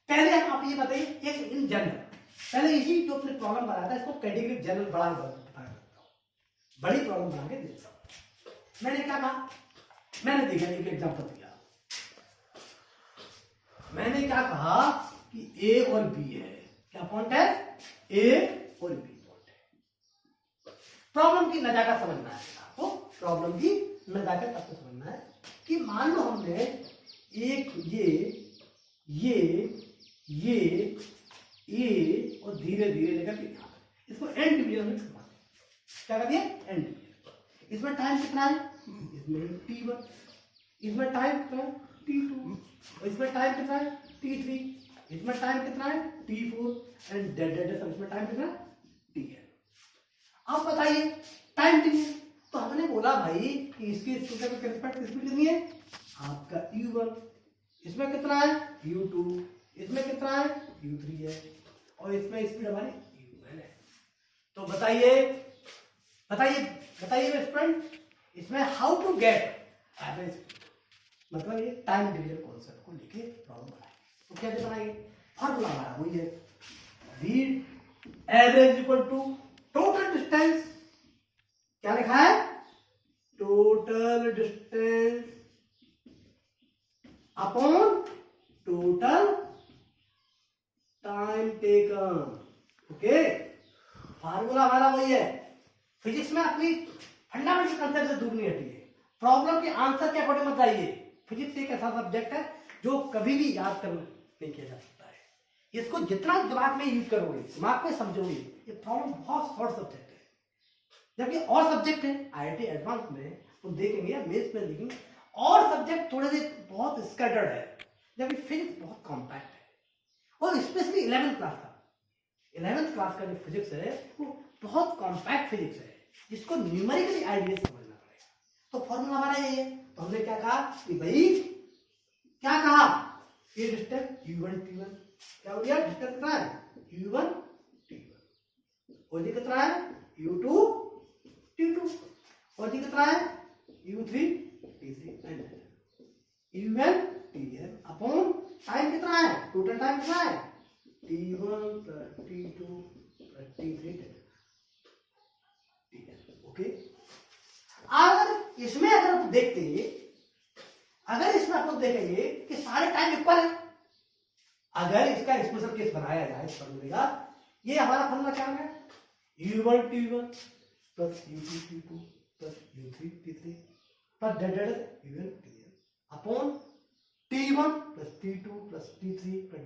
पहले हम आप ये बताइए एक इन जनरल, पहले इसी जो अपने प्रॉब्लम बनाया था इसको कैटेगरी जनरल बड़ा बताया करता हूँ, बड़ी प्रॉब्लम बना के देता हूँ। मैंने क्या कहा, मैंने देखा एक एग्जांपल दिया, मैंने क्या कहा कि ए और बी है, क्या पॉइंट है, ए और बी पॉइंट है। प्रॉब्लम की नजाकत समझना है आपको, प्रॉब्लम की नजाकत आपको समझना है कि मान लो हमने एक ये और धीरे धीरे लेकर के इसको एंड डिवीजन में घुमा दें, क्या कर दिया, एंड डिवीजन। इसमें टाइम कितना है, इसमें t1, इसमें टाइम कितना है t2, और इसमें टाइम कितना है t3, इसमें टाइम कितना है t4 एंड डेड इसमें टाइम कितना है tn। अब बताइए टाइम डिवीजन, तो हमने बोला भाई कि इसके स्पीड के रिस्पेक्ट स्पीड कितनी है आपका u1, इसमें कितना है u2, इसमें कितना है u3 है, और इसमें स्पीड हमारी u1 है। तो बताइए बताइए बताइए स्टूडेंट, इसमें how to get average speed, मतलब ये टाइम डिवीजन कॉन्सेप्ट को लेके प्रॉब्लम बनाएंगे। तो कैसे बनाएंगे, फॉर्मूला हमारा वही है, v average equal to total distance, क्या लिखा है, total distance upon total time taken. Okay, formula हमारा वही है। फिजिक्स में अपनी फंडामेंटल कंसेप्ट से दूर नहीं हटी है, प्रॉब्लम के आंसर के अकॉर्डिंग मत जाइए। फिजिक्स एक ऐसा सब्जेक्ट है जो कभी भी याद कर नहीं किया जा सकता है, इसको जितना दिमाग में यूज करोगे, दिमाग में समझोगे, ये प्रॉब्लम बहुत शॉर्ट सब्जेक्ट है। जबकि और सब्जेक्ट है IIT एडवांस में तो देखेंगे या मेथ्स में देखेंगे, और सब्जेक्ट थोड़े से बहुत स्कैटर्ड है, जबकि फिजिक्स बहुत कॉम्पैक्ट है। और स्पेशली 11th क्लास का जो फिजिक्स है वो बहुत कॉम्पैक्ट फिजिक्स है, जिसको न्यूमेरिकली आइडिया समझना पड़ेगा। तो फॉर्मूला हमारा यही है। तो हमने क्या कहा कि भाई, क्या कहा, ये डिस्टेंस u1 t1, क्या हो गया, डिस्टेंस कितना है u1 t1, और ये कितना है u2 t2, और ये कितना है u3 t3 and un tn upon time कितना है, टोटल टाइम कितना है t1 plus t2 plus t3 tn। Okay, अगर इसमें अगर आप देखते, अगर इसमें आप लोग देखेंगे कि सारे टाइम इक्वल है, अगर इसका स्पेशल केस बनाया जाए फॉर्मूले का, ये हमारा फॉर्मूला क्या है, u1 t1 plus u2 t2 plus u3 t3 plus un tn upon t1 plus t2 plus t3 plus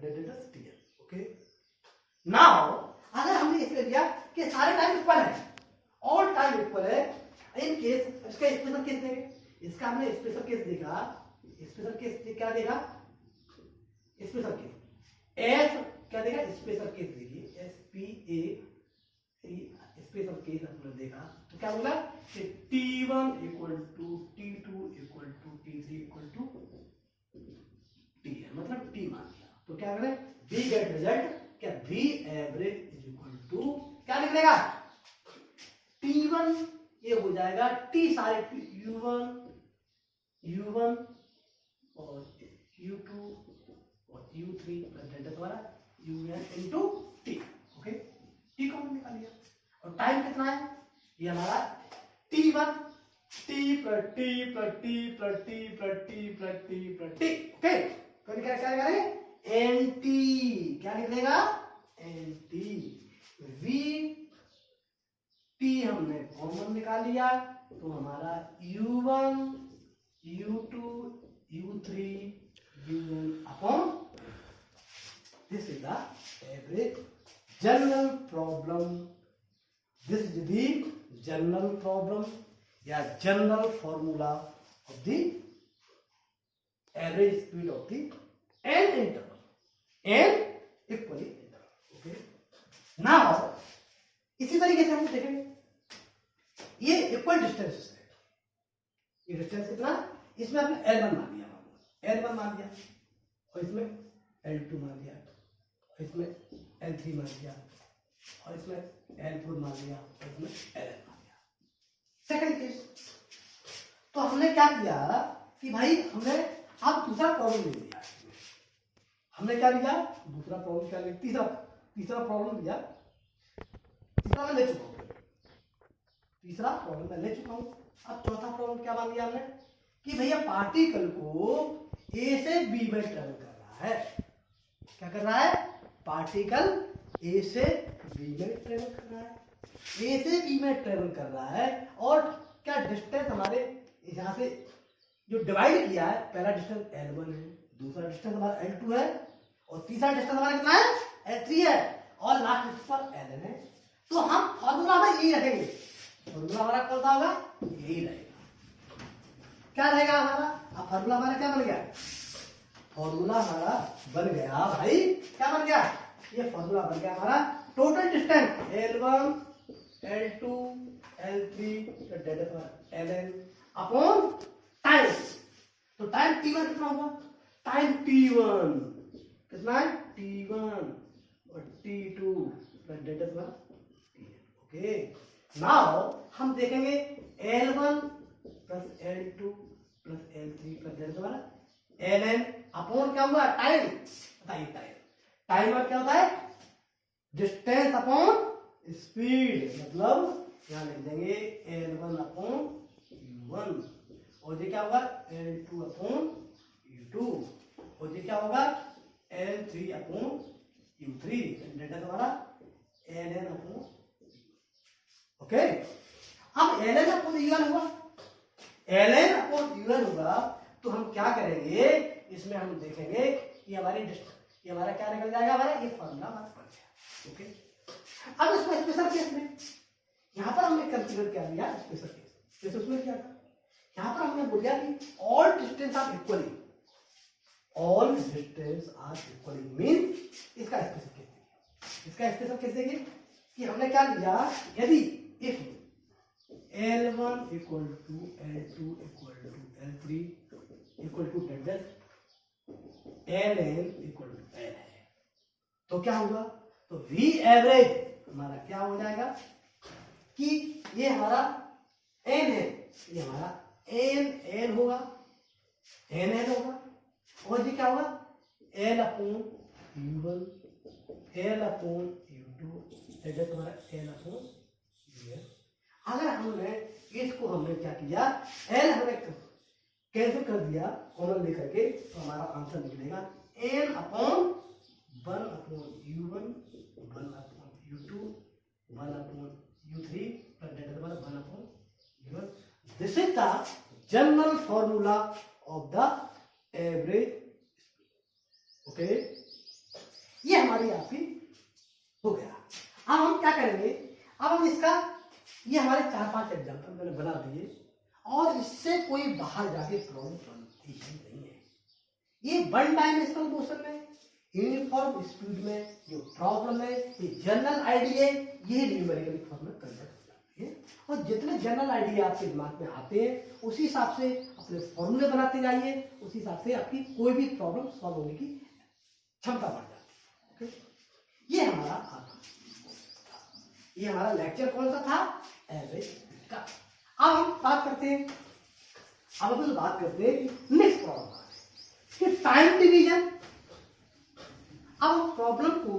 tn। Okay, now अगर हमने इसमें दिया कि सारे टाइम इक्वल है, ऑल टाइम इक्वल है, इन केस इसका स्पेशल केस देंगे, इसका हमने स्पेशल केस देखा, स्पेशल केस क्या देखा, स्पेशल केस एस क्या देखा, स्पेशल केस देखिए SPA स्पेशल केस हमने देखा। तो क्या बोला कि T1 equal to T2 equal to T3 equal to Tn, मतलब T मान लिया। तो क्या करें, V गेट रिजल्ट, क्या V average is equal to क्या निकलेगा, T1 ये हो जाएगा T सारे U1 और U2 और U3 प्लस डेल्टा द्वारा UN into T। Okay, T common निकाल लिया, और टाइम कितना है, ये हमारा T1 T plus T plus T plus T plus T plus T plus T। Okay, तो क्या क्या करेंगे, NT क्या निकलेगा, NT V T हमने कॉमन निकाल लिया, तो हमारा U1 U2 U3 UN upon this is the average general problem, this is the general problem या general formula of the average speed of the n interval, n equally interval। okay, now इसी तरीके से हम देखेंगे, ये equal distance है, ये distance कितना, इसमें इसमें आपने L1 मान लिया, L1 मान लिया, और इसमें L2 मान लिया, और इसमें L3 मान लिया, और इसमें L4 मान लिया, और इसमें Ln मान लिया। सेकंड केस, तो हमने क्या किया कि भाई हमने अब दूसरा प्रॉब्लम ले लिया, हमने क्या लिया, दूसरा प्रॉब्लम क्या लिया, तीसरा प्रॉब्लम लिया, तीसरा मैं ले चुका हूं, तीसरा प्रॉब्लम मैं ले चुका हूं। अब चौथा प्रॉब्लम क्या मान लिया हमने कि भैया पार्टिकल को A से B में ट्रेवल कर रहा है। क्या कर रहा है, पार्टिकल A से B में ट्रेवल कर रहा है, A से B में ट्रेवल कर रहा है, और क्या डिस्टेंस हमारे यहाँ से जो डिवाइड किया है, पहला डिस्टेंस L1 है, दूसरा डिस्टेंस हमारा L2 है, और तीसरा डिस्टेंस हमारा कितना है, L3 है, और लास्ट डिस्टेंस पर Ln है। तो हम फॉर्मूला में यही रखेंगे, फॉर्मूला हमारा कौन सा होगा, यही रहेगा। क्या रहेगा हमारा, अब फॉर्मूला हमारा क्या बन गया, फॉर्मूला हमारा बन गया भाई, क्या बन गया, ये फॉर्मूला बन गया हमारा total distance L1 L2 L3 Ln upon time. तो टाइम T1 कितना होगा, टाइम T1 कितना है, T1 और T2 ओके। नाउ हम देखेंगे L1 plus L2 plus L3 plus Ln upon क्या हुआ, टाइम, बताइए टाइम और क्या होता है, डिस्टेंस अपॉन स्पीड, मतलब यहां लिख देंगे L1 अपॉन U1, और ये क्या होगा L2 अपॉन U2, और ये क्या होगा L3 अपॉन U3, डेटा तुम्हारा Ln अपॉन, ओके। अब Ln अपॉन U1 हुआ, Ln अपॉन U1 होगा, तो हम क्या करेंगे, इसमें हम देखेंगे कि ये हमारा क्या निकल जाएगा, हमारा ये फॉर्मूला हमारा बन गया, ओके। अब इसमें स्पेशल केस में यहां पर हमने कंसीडर क्या लिया, स्पेशल केस, जैसे उसमें क्या था, यहां पर हमने बोला कि all distance are equally, all distance are equally mean इसका स्पेशल केस देखिए, इसका स्पेशल केस देखिए कि हमने क्या लिया, यदि if L1 equal to L2 equal to L3 equal to Ln equal to L है, तो क्या होगा, तो V एवरेज हमारा क्या हो जाएगा कि ये हमारा N है, ये हमारा N होगा, N होगा, और ये क्या होगा L upon U1 L upon U2 तुम्हारा L अपॉन UN। अगर हमने इसको हमने क्या किया, L हमने कैंसिल कर दिया कॉमन लेकर के, तो हमारा आंसर निकलेगा N upon 1 upon U1 1 upon U2 1 upon U3 plus data तुम्हारा 1 upon U1। This is the general formula of the average, okay. ये हमारी आपकी हो गया। अब हम क्या करेंगे, अब हम इसका, ये हमारे 4-5 एग्जाम्पल मैंने बना दिए, और इससे कोई बाहर जाके प्रॉब्लम बनती ही नहीं है। ये वन डायमेंशनल मोशन में, यूनिफॉर्म स्पीड में जो प्रॉब्लम है, ये जनरल आइडिया, ये न्यूमेरिकल फॉर्म में कन्वर्ट हो जाती है। और जितने जनरल आइडिया आपके दिमाग में आते हैं, उसी हिसाब से अपने फॉर्मूले बनाते जाइए, उसी हिसाब से आपकी कोई भी प्रॉब्लम सॉल्व होने की क्षमता बढ़ जाती है, ओके। ये हमारा लेक्चर कौन सा था, एवरेज का। अब हम बात करते हैं, अब हम बात करते हैं नेक्स्ट प्रॉब्लम कि टाइम डिवीजन। अब प्रॉब्लम को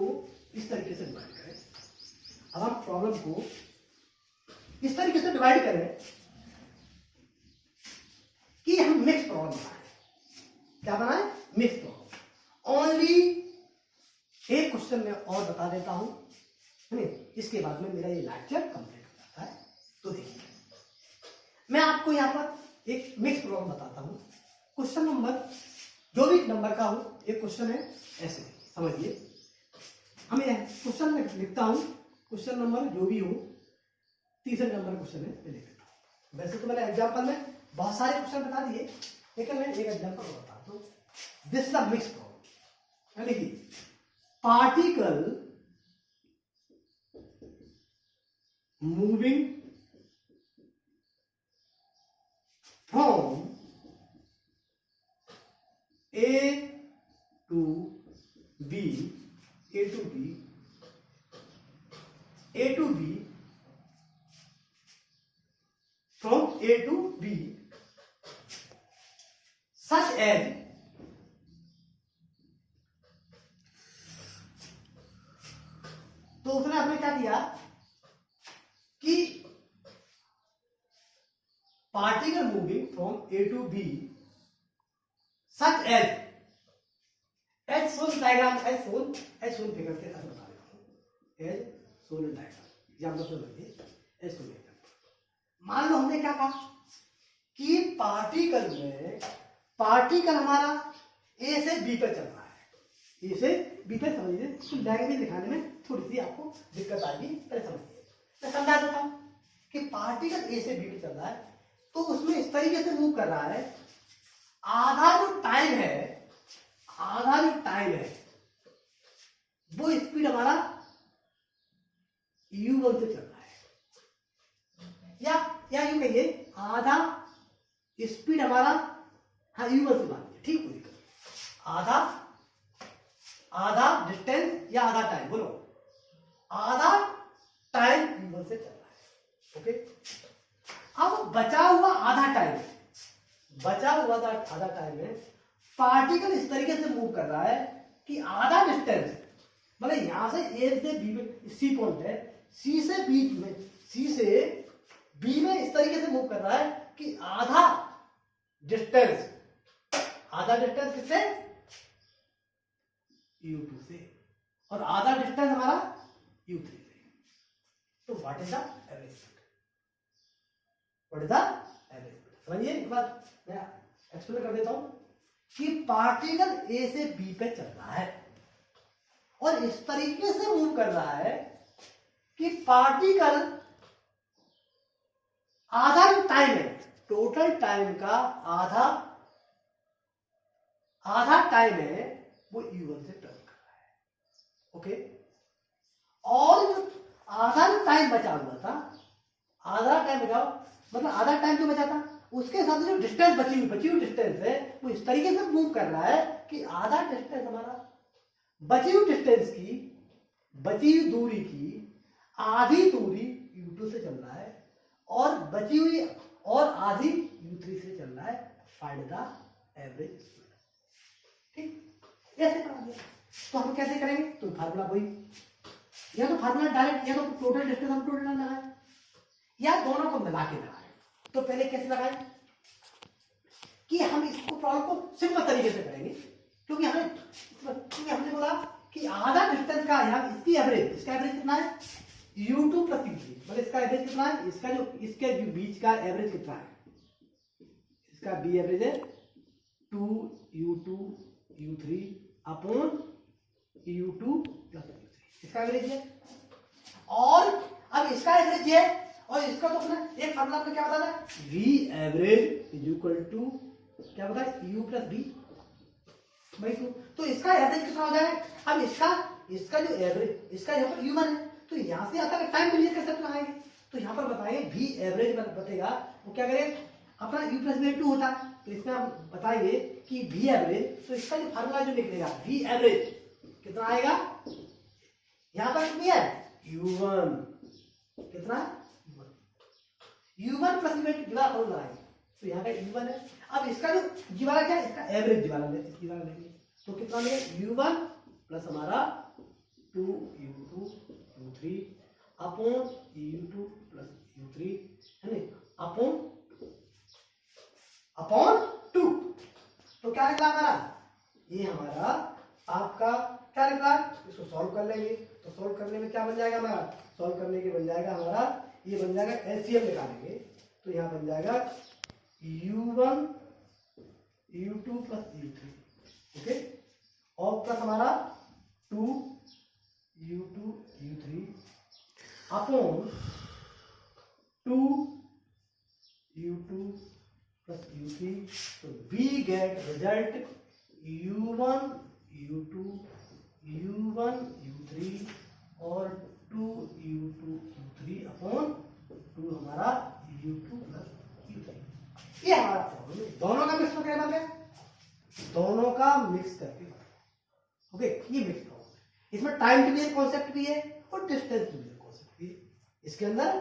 इस तरीके से डिवाइड करें, अब हम प्रॉब्लम को इस तरीके से डिवाइड करें कि हम मिक्स प्रॉब्लम बनाए। क्या बनाए, मिक्स प्रॉब्लम। ओनली एक क्वेश्चन में और बता देता हूं, इसके बाद में मेरा ये लेक्चर कंप्लीट हो जाता है। तो देखिए, मैं आपको यहां पर एक मिक्स प्रॉब्लम बताता हूं। क्वेश्चन नंबर जो भी नंबर का हो, एक क्वेश्चन है, ऐसे समझिए। हम क्वेश्चन में लिखता हूं, क्वेश्चन नंबर जो भी हो, तीसरे नंबर क्वेश्चन है, मैं लिख देता हूं। वैसे तो मैंने एग्जाम्पल में बहुत सारे क्वेश्चन बता दिए, लेकिन मैं एक एग्जाम्पल बताता हूं। This is the mix problem. देखिए, particle moving from A to B, A to B, A to B, from A to B, such as तो उसने आपने क्या किया कि particle moving from A to B such as as shown diagram, as shown figure से ऐसा बता देता हूं, एज सोन डायग्राम या मतलब एज सोन डायग्राम। मान लो हमने क्या कहा कि पार्टिकल हमारा ए से बी पर चल रहा है, ए से बी पर समझिए, तो लैंग्वेज दिखाने में थोड़ी सी आपको दिक्कत आएगी, पहले समझिए। मैं समझा देता हूं कि पार्टिकल ए से बी पर चल रहा है तो उसमें इस तरीके से मूव कर रहा है, आधा जो टाइम है वो स्पीड हमारा u1 से चल रहा है, या यूं कहिए आधा स्पीड हमारा, हाँ u1 से मानिए, ठीक है, आधा डिस्टेंस या आधा टाइम, बोलो आधा टाइम u1 से चल रहा है। ओके, अब बचा हुआ आधा टाइम में पार्टिकल इस तरीके से मूव कर रहा है कि आधा डिस्टेंस, मतलब यहां से ए से बी में, सी पॉइंट है, सी से बी में इस तरीके से मूव कर रहा है कि आधा डिस्टेंस किससे, u2 से, और आधा डिस्टेंस हमारा u3 से। तो what is the average speed, समझिए एक बार मैं एक्सप्लेन कर देता हूं कि पार्टिकल ए से बी पे चल रहा है और इस तरीके से मूव कर रहा है कि पार्टिकल आधा जो टाइम है, टोटल टाइम का आधा टाइम है वो u1 से टर्न कर रहा है। ओके, और जो आधा जो टाइम बचा हुआ था, मतलब आधा टाइम जो बचा था उसके साथ जो डिस्टेंस बची हुई डिस्टेंस है वो इस तरीके से मूव कर रहा है कि आधा डिस्टेंस हमारा, बची हुई दूरी की आधी दूरी u2 से चल रहा है और बची हुई और आधी u3 से चल रहा है। फाइंड द एवरेज स्पीड, ठीक, ऐसे करा दिया। तो हम कैसे करेंगे, तो फार्मूला वही, या तो फार्मूला डायरेक्ट, या तो टोटल डिस्टेंस हम टोटल लगाए, या दोनों को मिला के लगाए। तो पहले कैसे लगाए कि हम इसको प्रॉब्लम को सिंपल तरीके से करेंगे, क्योंकि हमने बोला कि आधा डिस्टेंस का यहाँ इसका एवरेज कितना है, u2 प्लस u3, मतलब इसका एवरेज कितना है, इसके जो बीच का एवरेज कितना है, इसका बी एवरेज है 2u2 u3 upon u2 plus u3, इसका एवरेज है। और अब इसका एवरेज है और इसका तो अपना एक फार्मूला आपने क्या बताया, v average is equal to क्या बताया, u प्लस b बाई 2। तो इसका एवरेज कितना हो जाएगा, अब इसका जो एवरेज, इसका यहाँ पर u1 है, तो यहाँ से आता है टाइम क्लियर कैसे लगाएंगे, तो यहाँ पर बताएंगे v एवरेज बतेगा, वो क्या करें, अपना u प्लस b 2 होता है, तो इसमें हम बताएंगे कि v एवरेज, तो इसका जो फार्मूला जो निकलेगा v एवरेज कितना आएगा, यहाँ पर कितनी है u1, कितना u1 प्लस b दीवार और लगाएंगे, तो यहाँ का u1 है। अब इसका जो दीवार क्या है, इसका एवरेज दीवार लेंगे, तो कितना मिलेगा u1 प्लस हमारा 2u2 u3 upon u2 plus u3 है ना, अपॉन 2। तो क्या निकला हमारा, ये हमारा आपका क्या निकला, इसको सॉल्व कर लेंगे, तो सॉल्व करने में क्या बन जाएगा हमारा, सॉल्व करने के बन जाएगा हमारा, ये बन जाएगा एलसीएम निकालेंगे, तो यहाँ बन जाएगा u1 u2 plus u3, okay, और प्लस हमारा 2u2 u3 upon 2u2 plus u3, तो we get result u1 u2 u3 और 2u2 u3 अपॉन 2 हमारा u2 प्लस u3। ये हमारा प्रॉब्लम है, दोनों का मिक्स करना है, दोनों का मिक्स करके बनाओ। ओके, ये मिक्स प्रॉब्लम है। इसमें टाइम डिवीजन कॉन्सेप्ट भी है और डिस्टेंस डिवीजन कॉन्सेप्ट भी है। इसके अंदर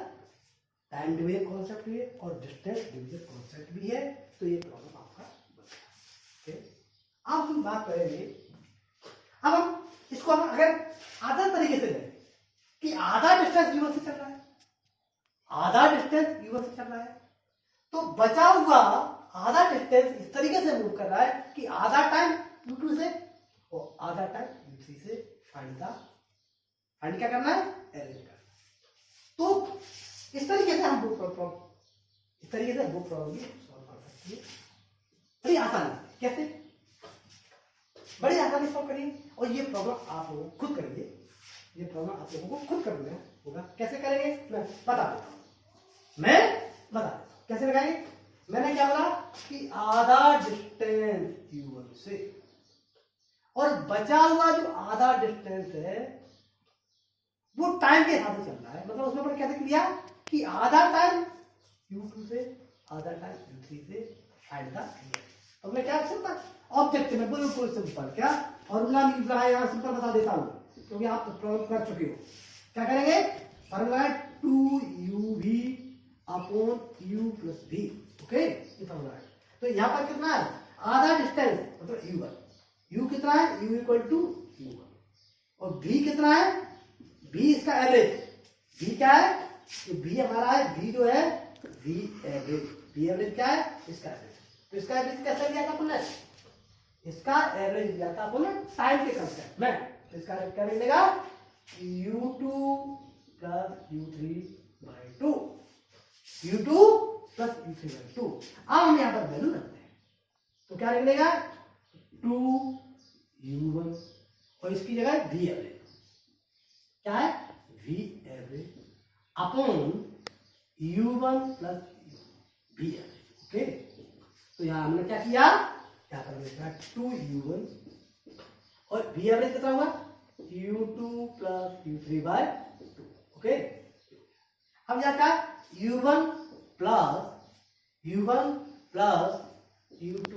टाइम डिवीजन कॉन्सेप्ट भी है और डिस्टेंस डिवीजन कॉन्सेप्ट भी है। तो ये प्रॉब्लम आपका बन गया। अब हम बात करेंगे, अब हम इसको हम अगर आधा तरीके से लें कि आधा डिस्टेंस u1 से चल रहा है, आधा डिस्टेंस u1 से चल रहा है, तो बचा हुआ आधा डिस्टेंस इस तरीके से मूव कर रहा है कि आधा टाइम u2 से और आधा टाइम u3 से फाइंड क्या करना है, अरेंज करना है। तो इस तरीके से हम वो प्रॉब्लम सॉल्व कर सकते हैं। बड़ी आसानी, कैसे, बड़ी आसानी सॉल्व करिए। और ये प्रॉब्लम आप लोगों को खुद करिए, ये प्रॉब्लम आप लोगों को खुद करना होगा। कैसे करेंगे मैं बता देता हूं, कैसे लगाएंगे। मैंने क्या बोला कि आधा डिस्टेंस u1 से और बचा हुआ जो आधा डिस्टेंस है वो टाइम के हिसाब से चल रहा है। मतलब उसमें कैसे किया कि आधा टाइम u2 से आधा टाइम u3 से फाइंड द तो मैं क्या सिंपल ऑब्जेक्ट में बिल्कुल सिंपल क्या फॉर्मूला यहाँ सिंपल बता देता हूं क्योंकि आप प्रॉब्लम कर चुके हो। क्या करेंगे, फॉर्मूला है 2uv upon u plus v। Okay, ये फॉर्मूला है। तो यहाँ पर कितना है, आधा डिस्टेंस मतलब u1, u कितना है, u इक्वल टू u1 और v कितना है, v इसका एवरेज, v क्या है, तो v हमारा है, v जो है v एवरेज क्या है, इसका एवरेज। तो इसका एवरेज कैसे लिया था आपने, इसका एवरेज लिया था आपने टाइम के कंसेप्ट में। तो इसका क्या मिलेगा u2 plus u3 by 2, u2 plus u3 by 2। अब हम यहाँ पर वैल्यू रखते हैं तो क्या निकलेगा 2u1 और इसकी जगह v एवरेज, क्या है v average upon u1 plus v average. Okay, तो यहाँ हमने क्या किया, यहाँ पर लिखा 2u1 और v एवरेज कितना हुआ u2 plus u3 bye 2। Okay, अब यहाँ क्या u1 plus u2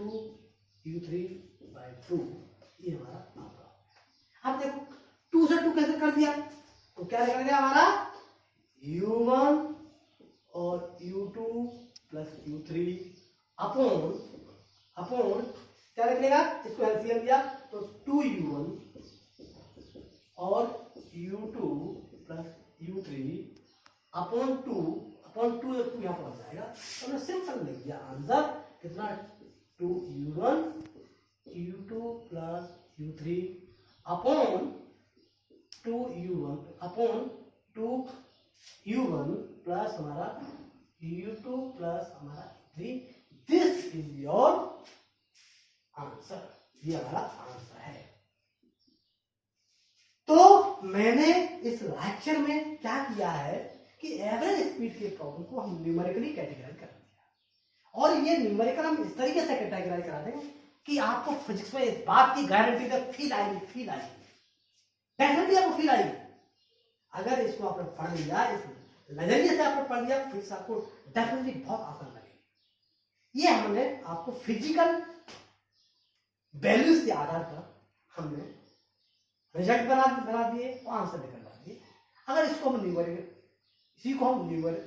u3 bye 2, ये हमारा आपका। अब देखो 2 से 2 कैसे कर दिया तो क्या निकल गया हमारा u1 और u2 प्लस u3 अपॉन क्या निकलेगा, इसको एलसीएम दिया तो 2u1 और u2 प्लस u3 अपॉन 2 यहाँ पर आ जाएगा। तो हमने सिंपल लिख दिया आंसर कितना 2u1 u2 plus u3 upon 2u1 plus हमारा u2 प्लस हमारा 3। दिस इज योर आंसर, ये हमारा आंसर है। तो मैंने इस लेक्चर में क्या किया है कि एवरेज स्पीड के प्रॉब्लम को हम न्यूमेरिकली कैटेगराइज कर दिया और ये न्यूमेरिकल हम इस तरीके से कैटेगराइज करा देंगे कि आपको फिजिक्स में इस बात की गारंटी तक फील आएगी डेफिनेटली आपको फील आएगी। अगर इसको आपने पढ़ लिया, इस नजरिए से आपने पढ़ लिया, फिजिक्स आपको डेफिनेटली बहुत आसान लगेगी। ये हमने आपको फिजिकल वैल्यूज के आधार पर हमने रिजल्ट बना दिए और आंसर निकलवा दिए। अगर इसको हम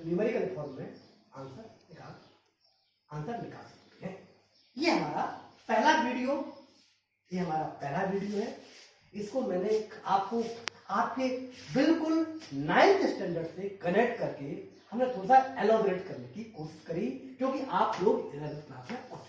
न्यूमेरिकल फॉर्म में आंसर निकाल सकते हैं। ये हमारा पहला वीडियो है। इसको मैंने आपको आपके बिल्कुल 9th स्टैंडर्ड से कनेक्ट करके हमने थोड़ा सा एलोबरेट करने की कोशिश करी क्योंकि आप लोग 11th क्लास में पहुंच